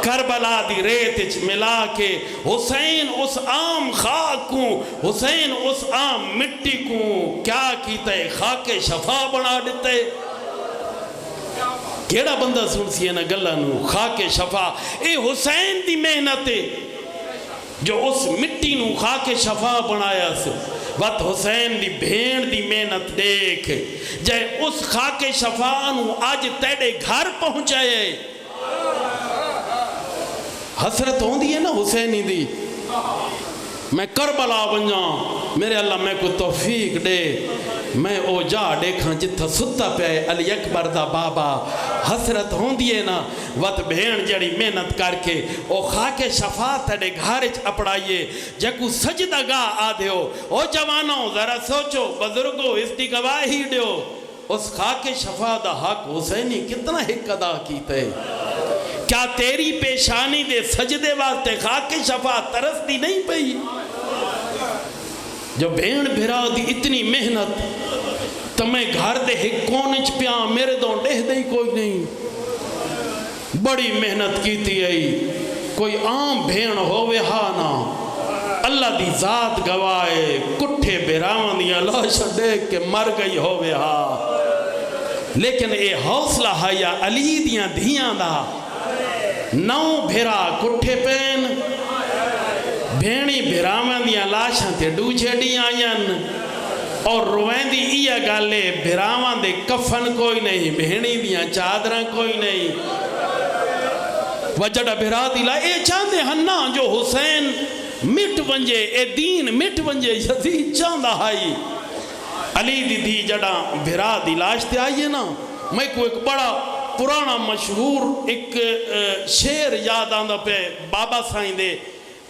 Speaker 1: کربلا دی ریت اچ ملا کے حسین اس عام خاک کو، حسین اس عام مٹی کو کیا کیتا ہے؟ خاک شفا بنا دیتا ہے۔ کیڑا بندہ سن سی ہے نا گلہ نو خاک شفا، اے حسین دی محنت ہے جو اس مٹی نو خاک شفا بنایا سے۔ وقت حسین دی بھین دی محنت دیکھ جائے اس خاک شفا نو آج تیڑے گھر پہنچائے۔ حسرت ہوں دی ہے نا حسینی دی، میں کربلا بنجاں، میرے اللہ میں کو توفیق دے، میں او جا دیکھاں جتھا ستا پہ علی اکبر دا بابا حسرت ہوندی ہے نا وقت بھین جڑی محنت کر کے او خاک شفاعت تڑے گھارچ اپڑائیے جکو سجدہ گاہ آدھے ہو او جوانوں ذرا سوچو بزرگو اس دی گواہی دیو اس خاک شفاعت دا حق حسینی کتنا حق ادا کیتا ہے کیا تیری پیشانی دے سجدے واسطے خاک شفاعت ترس دی نہیں پئی جو بھین بھرا دی اتنی محنت تمہیں گھر دے ایک کونچ پیاں میرے دوں ڈہ دے کوئی نہیں بڑی محنت کیتی ہے کوئی عام بھین ہووے ہانا اللہ دی ذات گوائے کٹھے بھراوان دیا لاش دیکھ کے مر گئی ہووے ہا لیکن اے حوصلہ ہے یا علی دیاں دھیاں دا نو بھرا کٹھے پین بھینی بھراوان دیا لاشاں تے ڈوچے ڈی آئین اور روین دی ایا گالے بھراوان دے کفن کوئی نہیں بھینی دیا چادرہ کوئی نہیں وجڑا بھرا دیلا اے چاندے ہننا جو حسین مٹ ونجے اے دین مٹ ونجے یزید چاندہ ہائی علی دی دی جڑا بھرا دی لاش تے آئیے نا میں کو ایک بڑا پرانا مشہور ایک شیر یاد آندہ پہ بابا سائن دے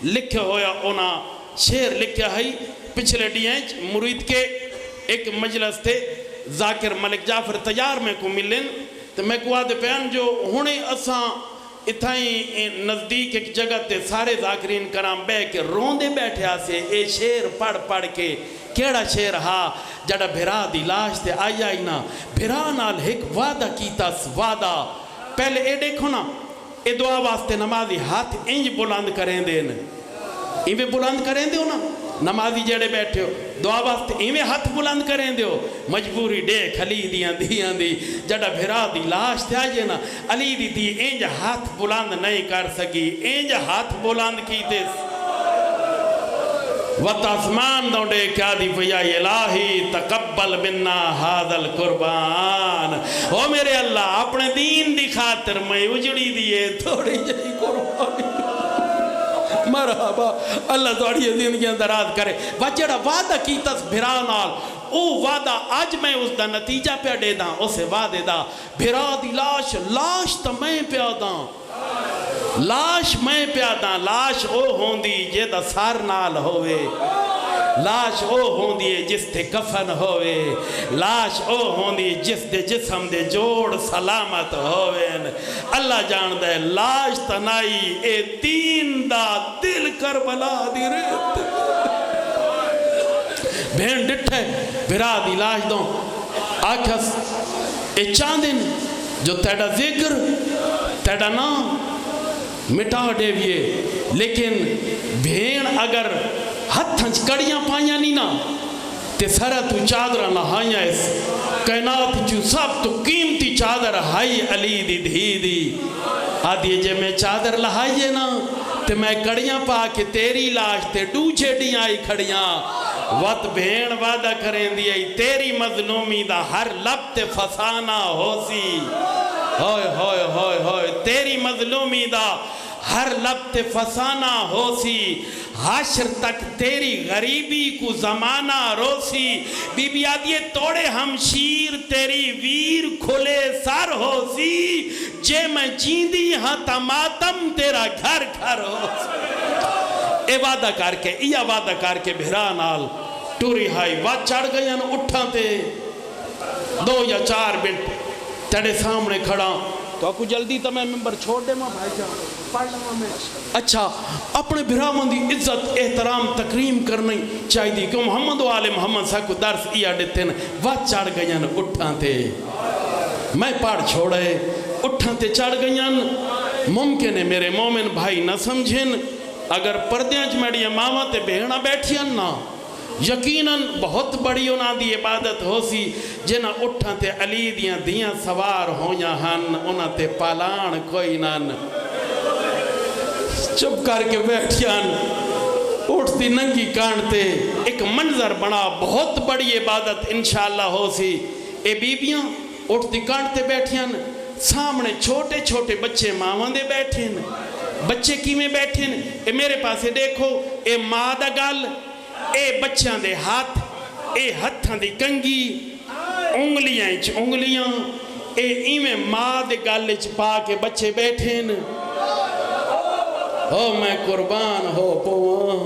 Speaker 1: لکھے ہویا اونا شیر لکھے ہائی پچھلے ڈیئنچ مرید کے ایک مجلس تھے ذاکر ملک جعفر تیار میں کو ملن تو میں کو آدھے پہن جو ہونے اساں اتھائیں نزدیک ایک جگہ تے سارے ذاکرین کرام بے کے روندے بیٹھے آسے اے شیر پڑھ کے کیڑا شیر ہا جڑا بھرا دی لاش تے آیا ہی نا بھرا نال ایک وعدہ کیتا وعدہ پہلے اے دیکھو نا اے دعا واسطے نمازی ہاتھ انج بلند کریں دین ایویں بلند کریں دیو نا نمازی جڑے بیٹھے ہو دعا واسطے ایویں ہاتھ بلند کریں دیو مجبوری دیکھ علی دیاں دی جڑا بھرا دی لاش تے آجے نا علی دی انج ہاتھ بلند نہیں کر سکی انج ہاتھ بلند کی تے وقت آسمان دوڑے کیا دی پیا الہی تقبل منا حاضل قربان او میرے اللہ اپنے دین دی خاطر میں اجڑی دیئے تھوڑی جہی قربانی مرحبا اللہ توڑی زندگیاں دراز کرے وجڑا وعدہ کی تس بھرانال او وعدہ آج میں اس دا نتیجہ پہ دے دا اسے وعدے دا بھرا دی لاش تا میں پہ دا لاش میں پیادا لاش او ہوندی جے دا سار نال ہوئے لاش او ہوندی جس تے کفن ہوئے لاش او ہوندی جس دے جسم دے جوڑ سلامت ہوئے اللہ جان دے لاش تنائی اے دین دا دل کربلا دی ریت بہن ڈٹھے بھرا دی لاش دوں آکھس اے چاندن جو تیڑا ذکر تیڑا نام مٹا دے بیے لیکن بھین اگر ہتھنچ کڑیاں پائیاں نہیں نا تے سرہ تو چادرہ لہائیاں اس کائنات جو سب تو قیمتی چادر ہائی علی دی دھی دی آدھی جے میں چادر لہائیے نا تے میں کڑیاں پا کے تیری لاش تے ڈوچے ڈیاں آئی کھڑیاں وقت بھین وعدہ کریں دی آئی تیری مظلومی دا ہر لب تے فسانہ ہو سی ہوئے ہوئے ہوئے ہوئے تیری مظلومی دا ہر لب تے فسانہ ہو سی حاشر تک تیری غریبی کو زمانہ روسی بی بی آدھیے توڑے ہم شیر تیری ویر کھلے سر ہو سی جے میں جیندی ہاں تماتم تیرا گھر گھر ہو سی اے وعدہ کر کے ایا وعدہ کر کے بھرا نال ٹوری ہائی وعد چڑھ گئی ہیں اٹھاں تے 2 یا 4 منٹ تیرے سامنے کھڑا تو آپ کو جلدی تو میں ممبر چھوڑ دے ماں بھائی جان پڑھ لوں میں اچھا اپنے بھراوان دی عزت احترام تکریم کرنی چاہی دی کہ محمد و آل محمد سا کو درس ایا دیتے ہیں وقت چڑھ گئیں اٹھاں تے میں پڑھ چھوڑے اٹھاں تے چڑھ گئیں ممکن ہے میرے مومن بھائی نہ سمجھیں اگر پردیاں چمیڑی ماما تے بہنا بیٹھیاں نا یقیناً بہت بڑی انہاں دی عبادت ہو سی جنہ اٹھاں تے علی دیاں دیاں سوار ہویاں ہن انہاں تے پالان کوئی نان چپ کر کے بیٹھیاں اٹھتی ننگی کانٹتے ایک منظر بنا بہت بڑی عبادت انشاءاللہ ہو سی اے بیبیاں اٹھتی کانٹتے بیٹھیاں سامنے چھوٹے چھوٹے بچے ماں دے بیٹھیں بچے کی میں بیٹھیں اے میرے پاسے دیکھو اے ماں دا گل اے بچیاں دے ہاتھ
Speaker 3: اے ہتھاں دی کنگی انگلیاں اچ انگلیاں اے ایویں ماں دے گل اچ پا کے بچے بیٹھے ن او میں قربان ہو پواں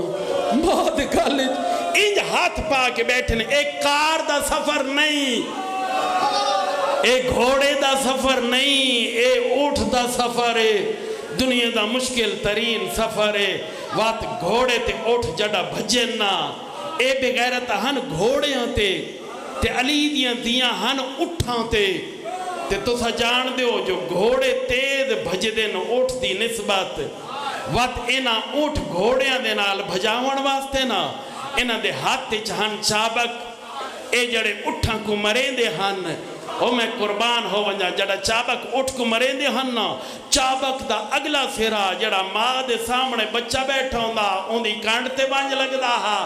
Speaker 3: ماں دے گل اچ انج ہاتھ پا کے بیٹھے ن ایک کار دا سفر نہیں اے گھوڑے دا سفر نہیں اے اونٹ دا سفر ہے دنیا دا مشکل ترین سفر ہے وات گھوڑے تے اونٹ جڑا بھجن نا اے بغیرت ہن گھوڑیاں تے علی دیاں دیاں ہن اٹھاں تے تسا جان دیو جو گھوڑے تیز بھج دین اونٹ دی نسبت وات اینا اونٹ گھوڑیاں دے نال بھجاون واسطے نا اینا دے ہاتھ ہن چابک اے جڑے اٹھاں کو مریں دے ہن او میں قربان ہو ونجا جڑا چابک اٹھ کو مریں دے ہن نا چابک دا اگلا سرا جڑا ماں دے سامنے بچہ بیٹھا ہوندا اون دی کانڈ تے بانج لگدا ہا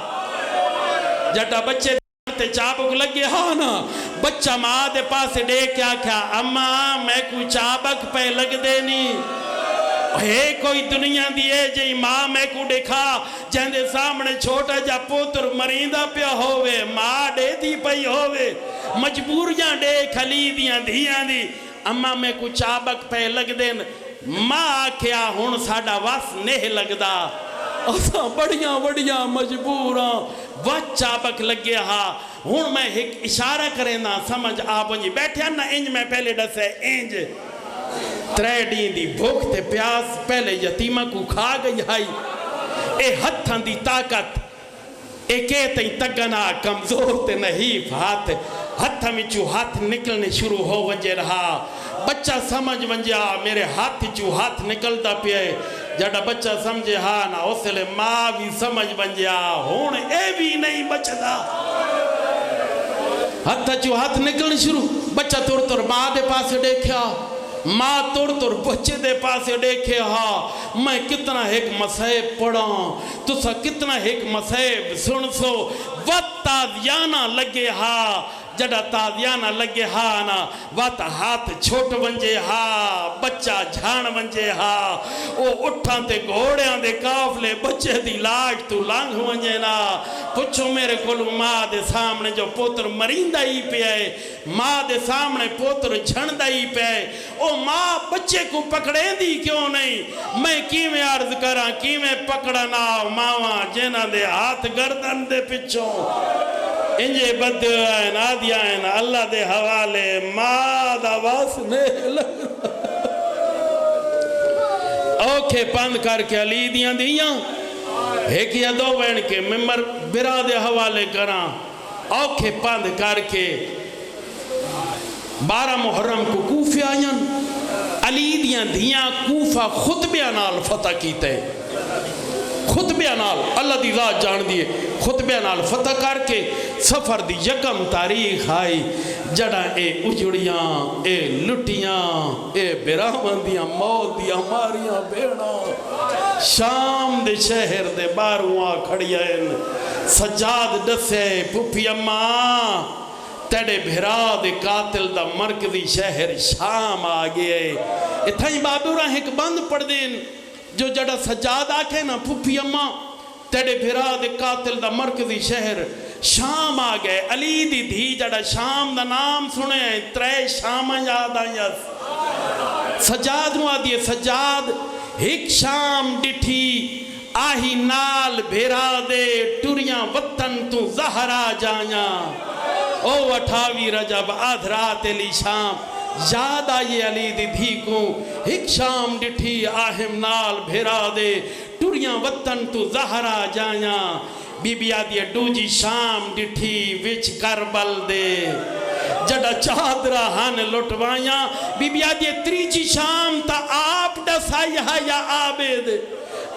Speaker 3: جڑا بچے تے چابک لگے ہاں نا بچہ ماں دے پاس دے کیا کیا اماں میں کوئی چابک پہ لگ دینی ہے کوئی دنیا دیئے جی ماں میں کو دیکھا جہاں دے سامنے چھوٹا جا پوتر مریندہ پیا ہوئے ماں دے دی پئی ہوئے مجبوریاں دے کھلی دیاں دیاں دی اماں میں کو چابک پہ لگ دین ماں آکھیا ہون ساڑا واس نہیں لگدا اساں بڑیاں مجبوراں وقت چابک لگے ہاں ہون میں ایک اشارہ کریں نا سمجھ آپ انجی بیٹھے نا انج میں پہلے ڈسے انج ترے دین دی بھوک تے پیاس پہلے یتیمہ کو کھا گئی ہائی اے ہتھاں دی طاقت اے کہتے ہیں تگنا کمزور تے نہیں ہاتھاں میں چو ہاتھ نکلنے شروع ہو وجہ رہا بچہ سمجھ ونجا میرے ہاتھ چو ہاتھ نکلتا پئے جڑا بچہ سمجھے ہاں نا اس لئے ماں بھی سمجھ ونجا ہون اے بھی نہیں بچدا ہاتھ چو ہاتھ نکلنے شروع بچہ تر ماں دے پاسے دیکھیا ماں تر بچے دے پاسے دیکھے ہاں میں کتنا ایک مسائب پڑھا تسا کتنا ایک مسائب سن سو وقت تازیانہ لگے ہاں جڑا تازیانہ لگے ہاں نا وقت ہاتھ چھوٹ ونجے ہاں بچہ جھان ونجے ہاں او اٹھاں تے گھوڑیاں دے کافلے بچے دی لاج تو لانگ ونجے نا پچھو میرے کولو ماں دے سامنے جو پوتر مرindہ ہی پہ ہے ماں دے سامنے پوتر جھندہ ہی پہ ہے او ماں بچے کو پکڑیں دی کیوں نہیں میں کی میں عرض کراں کی میں پکڑنا ماں جنہ دے ہاتھ گردن دے پچھوں انجے بد آئین آدھی آئین اللہ دے حوالے ماں دا واسنے لگ اوکھے پند کر کے علی دیاں دیاں ایک یا دو وین کے ممبر برا دے حوالے کراں اوکھے پند کر کے 12 محرم کو کوفے آئین علی دیاں دیاں کوفہ خطبیاں نال فتح کیتے خطبیاں نال اللہ دی ذات جان دیئے خطبیاں نال فتح کر کے سفر دی یکم تاریخ آئی جڑا اے اجڑیاں اے لٹیاں اے براہمندیاں موت دیاں ماریاں بیڑاں شام دے شہر دے باروہاں کھڑیاں سجاد ڈسے پپی اماں تیڑے بھرا دے قاتل دا مرکزی شہر شام آگئے اتھائیں بابورہ ایک بند پڑ دین جو جڑا سجاد آکھے نا پھپھی اماں تیڑے بھرا دے قاتل دا مرکزی شہر شام آگئے علی دی دھی جڑا شام دا نام سنے ہیں 3 شام یاد آئیں سجاد نو آدھئے سجاد ایک شام ڈٹھی آہی نال بھرا دے ٹوریاں وطن تو زہرا جائیں او 28 رجب آدھ رات لی شام یاد آئیے علی دی دھی کو ایک شام ڈٹھی آہم نال بھیرا دے ٹوریاں وطن تو زہرا جائیں بی بی آدھیے ڈوجی شام ڈٹھی وچ کربل دے جڑا چادرہ ہن لٹوائیاں بی بی آدھیے 3 شام تا آپ ڈسائی یا عابد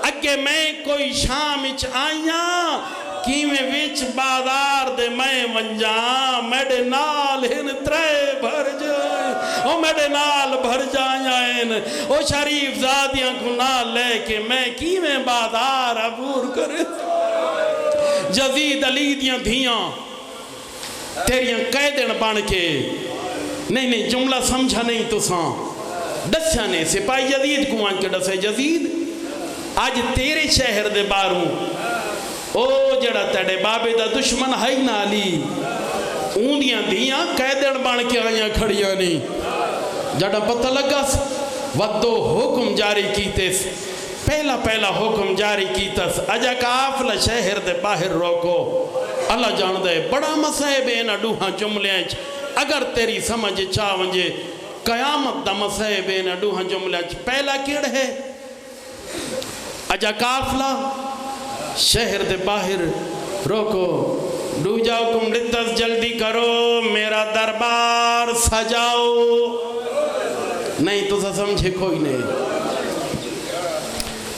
Speaker 3: اگے میں کوئی شام اچ آئیاں کی میں وچ بازار دے میں ونجاں میڈے نال ہن 3 بھر جائیں او میڈے نال بھر جائیں او شریف زادیاں کو نال لے کے میں کی میں بازار عبور کرے جزید علی دیاں دھیاں تیریاں قیدن بان کے نہیں جملہ سمجھا نہیں تو ساں ڈسانے سپاہی جزید کو آن کے ڈسے جزید آج تیرے شہر دے باروں او جڑا تیرے بابے دا دشمن ہے نا علی اوندیاں دیاں قیدن بن کے آیاں کھڑیاں نہیں جڑا پتہ لگا ودو حکم جاری کیتے پہلا حکم جاری کیتا اجا کافلا شہر دے باہر روکو اللہ جان دے بڑا مسائب ہے نا ڈوہاں جملے اگر تیری سمجھ چاہ ونجے قیامت دا مسائب ہے نا ڈوہاں جملے پہلا کیڑ ہے اجا کافلا شہر دے باہر روکو ڈو جاؤ کم ردس جلدی کرو میرا دربار سجاؤ نہیں تو سمجھے کوئی نہیں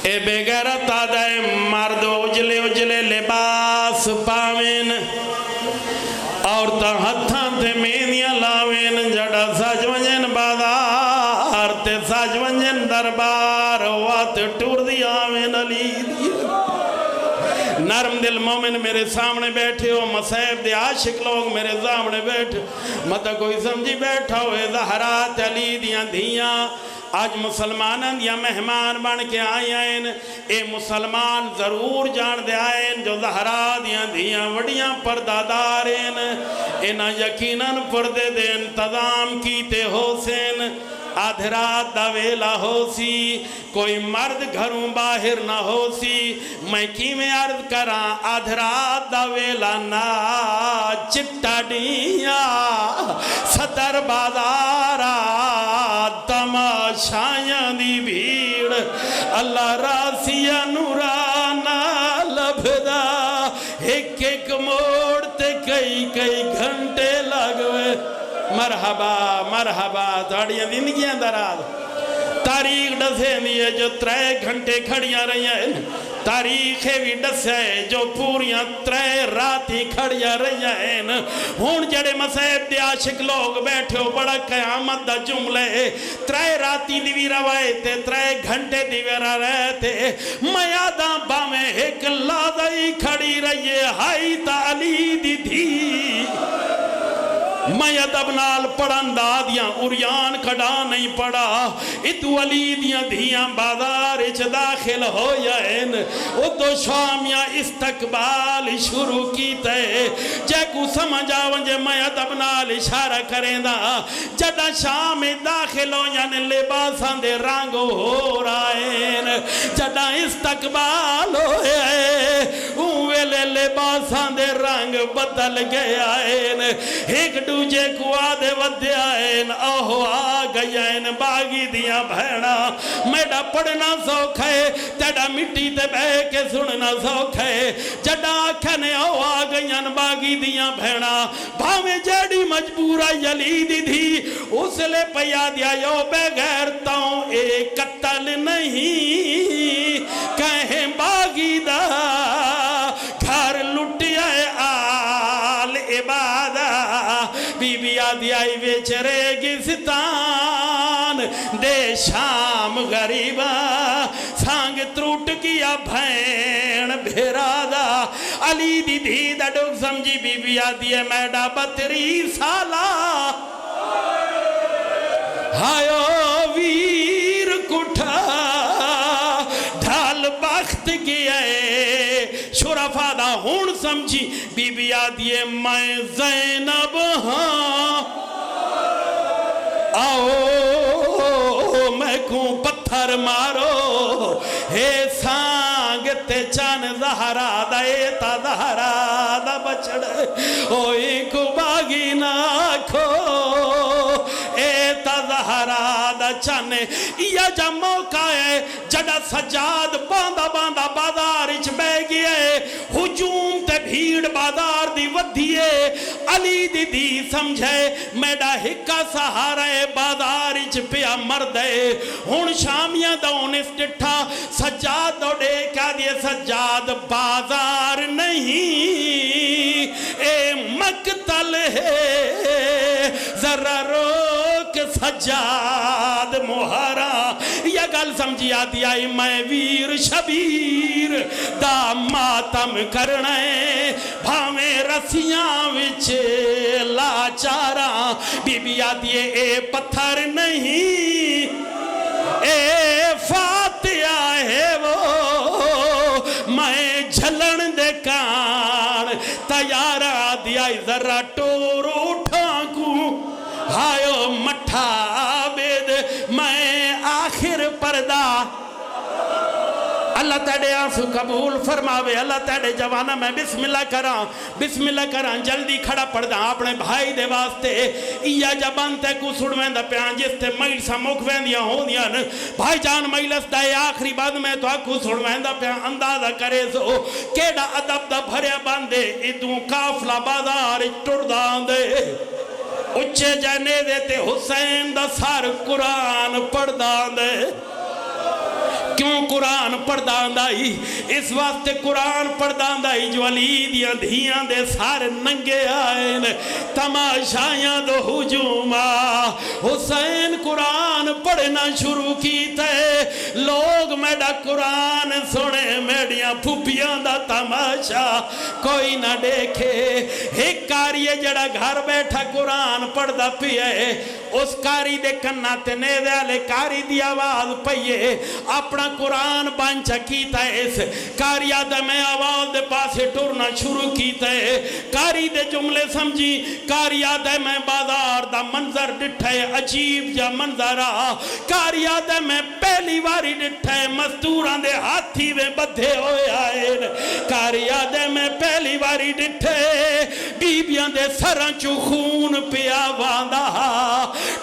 Speaker 3: اے بے غیرت آدھائے مرد اجلے لباس پاوین عورتاں ہتھاں تے مہندیاں لاوین جڑا سج ونجن بازار تے سج ونجن دربار وات ٹور دی آوین علی دی نرم دل مومن میرے سامنے بیٹھے ہو مسائب دے عاشق لوگ میرے سامنے بیٹھے مطلب کوئی سمجھی بیٹھا ہوئے زہرات علی دیاں دھیاں آج مسلمانان یا مہمان بن کے آئین اے مسلمان ضرور جان دے آئین جو زہرا دیاں دیاں وڈیاں پردادارین انہاں یقیناً پردے دے انتظام کیتے ہو سین آدھرات دا ویلا ہو سی کوئی مرد گھروں باہر نہ ہو سی میں کی میں عرض کراں آدھرات دا ویلا نا چٹا ڈیاں ستر بازارا تماشایاں دی بھیڑ اللہ راسیہ نورانا لبدا ایک موڑ تے کئی گھنٹے لگوے مرحبا تھوڑیاں زندگیاں دراز تاریخ ڈسے دیئے جو 3 گھنٹے کھڑیاں رہیاں ہیں تاریخ بھی ڈسے جو پوریاں 3 راتی کھڑیاں رہیاں ہیں ہون جڑے مسائب دے عاشق لوگ بیٹھے ہو بڑا قیامت دا جملے 3 راتی دیوی روایتے 3 گھنٹے دیوی رہتے میں آدھاں باویں ایک لادائی کھڑی رہیے ہائی تا علی دی تھی میں ادب نال پڑھن دادیاں اریان کھڑا نہیں پڑا اتو علی دیاں دھیاں بازار اچھ داخل ہو جائیں اتو شامیاں استقبال شروع کیتے جے کو سمجھ آونجے میں ادب نال اشارہ کریں دا جڑا شام داخل ہو یعنی لباساں دے رنگ ہو رائیں جڑا استقبال ہوئے اوہلے لباساں دے رنگ بدل گیا ایک دوجے کو آدھے ودے آئین آہو آ گئین باغی دیاں بھیڑا میڈا پڑھنا سوکھ ہے تیڑا مٹی تے بے کے سننا سوکھ ہے جڑا آکھنے آہو آ گئین باغی دیاں بھیڑا بھاویں جیڑی مجبورہ یلیدی تھی اس لے پیا دیا یو بے غیرتاؤں ایک قتل نہیں کہیں باغی دا گھر لٹیا آل عبادہ بی بی آدھی آئی ویچ ریگستان دے شام غریبہ سانگ تروٹ کیا بھین بھیرادا علی دی دی دا ڈوک سمجھی بی بی آدھی ہے میڈا 32 سالہ ہائیو ویر کٹھا ڈھال بخت گیا شرفا دا ہون سمجھی بی بی آدھیے میں زینب ہاں آؤ میں کوں پتھر مارو ہے سانگتے چان زہرا دا ایتا زہرا دا بچڑ اوئی کو باغی ناکھو ایتا زہرا دا چانے یا جا موقع ہے جڑا سجاد باندھا بازار اچھ بے گئے ہجوم تے بھیڑ بازار دی ودھیے علی دی دی سمجھے میڈا ہکا سہارے بازار اچھ پیا مردے ہون شامیاں دون اس ڈٹھا سجاد دو ڈے کیا دیے سجاد بازار نہیں اے مقتل ہے ذرا روک سجاد مہارا یا گل سمجھی آتی آئی میں ویر شبیر دا ماتم کرنے بھاویں رسیاں وچ لاچارا بی بی آتی اے پتھر نہیں اے فاتحہ ہے وہ میں جھلن دے میں آخر پردہ اللہ تیرے آنسو قبول فرماوے اللہ تیرے جوانا میں بسم اللہ کراں جلدی کھڑا پڑھ دا اپنے بھائی دے واسطے یا جبان تے کو سڑویں دا پیان جس تے مائل سا مکویں دیا ہوں دیا بھائی جان مائلس دائے آخری بعد میں تو آکو سڑویں دا پیان اندازہ کرے سو کیڑا عدب دا بھریا باندے ادوں کافلہ بازار ٹر داندے اچھے جانے دیتے حسین دا سار قرآن پڑھ داندے کیوں قرآن پڑھداندائی اس واسطے قرآن پڑھداندائی جو علی دیاں دھیاں دے سارے ننگے آئین تماشائیاں دو ہجوما حسین قرآن پڑھنا شروع کیتا ہے لوگ میڈا قرآن سنے میڈیاں پھوپیاں دا تماشا کوئی نہ دیکھے ایک کاری جڑا گھر بیٹھا قرآن پڑھدا پیئے اس کاری دے کنہ تنے دے آلے کاری دی آواز پئیے اپنا قرآن بانچا کیتا ہے اس کاری آدھے میں آواز دے پاسے ٹورنا شروع کیتا ہے کاری دے جملے سمجھی کاری آدھے میں بازار دا منظر ڈٹھا ہے عجیب جا منظر آ کاری آدھے میں پہلی واری ڈٹھا ہے مستوران دے ہاتھی میں بدھے ہوئے آئے کاری آدھے میں پہلی واری ڈٹھا ہے بیبیاں دے سران چو خون پیا واندہ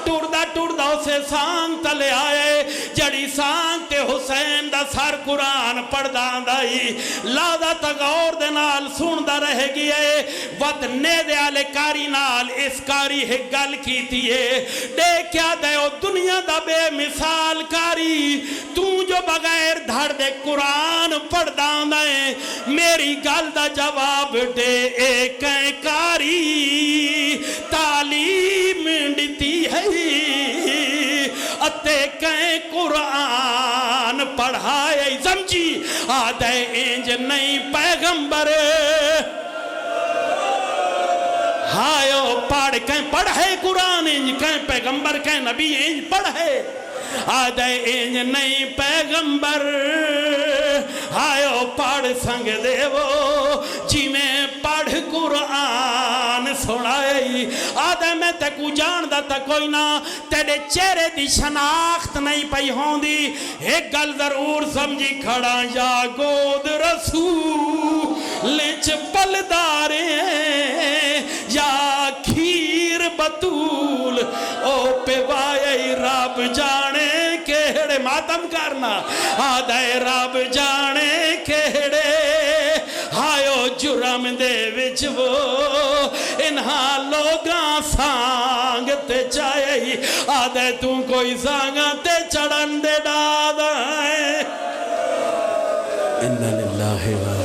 Speaker 3: ٹوردہ اسے سانگ تلے آئے جڑی سانگ تے حسین دا سار قرآن پڑھ داندائی لادا تغور دے نال سوندہ رہ گئے وقت نیدے آلے کاری نال اس کاری ہے گل کی تیئے دیکھیا دے او دنیا دا بے مثال کاری تو جو بغیر دھڑ دے قرآن پڑھ داندائیں میری گل دا جواب دے ایک کاری تعلیم دیتی ہے اتے کہیں قرآن پڑھائے سمجھی آدھے انج نہیں پیغمبر ہائیو پڑھ کہیں پڑھے قرآن انج کہیں پیغمبر کہیں نبی انج پڑھے آدھے انج نہیں پیغمبر ہائیو پڑھ سنگ دے وہ جی میں پڑھ قرآن سنائی آدھے میں تکو جان دا تا کوئی نہ تیرے چہرے دی شناخت نہیں پئی ہوں دی ایک گل ضرور سمجھی کھڑا یا گود رسول لچ پلدارے یا کھیر بطول او پہ وائی رب جانے کہڑے ماتم کرنا آدھے رب جانے کہڑے ہائیو جرم دے وچ وہ انہاں لوگاں سانگتے چاہیے آدھے تو کوئی سانگتے چڑھن دے ڈادا ہے انہا للہ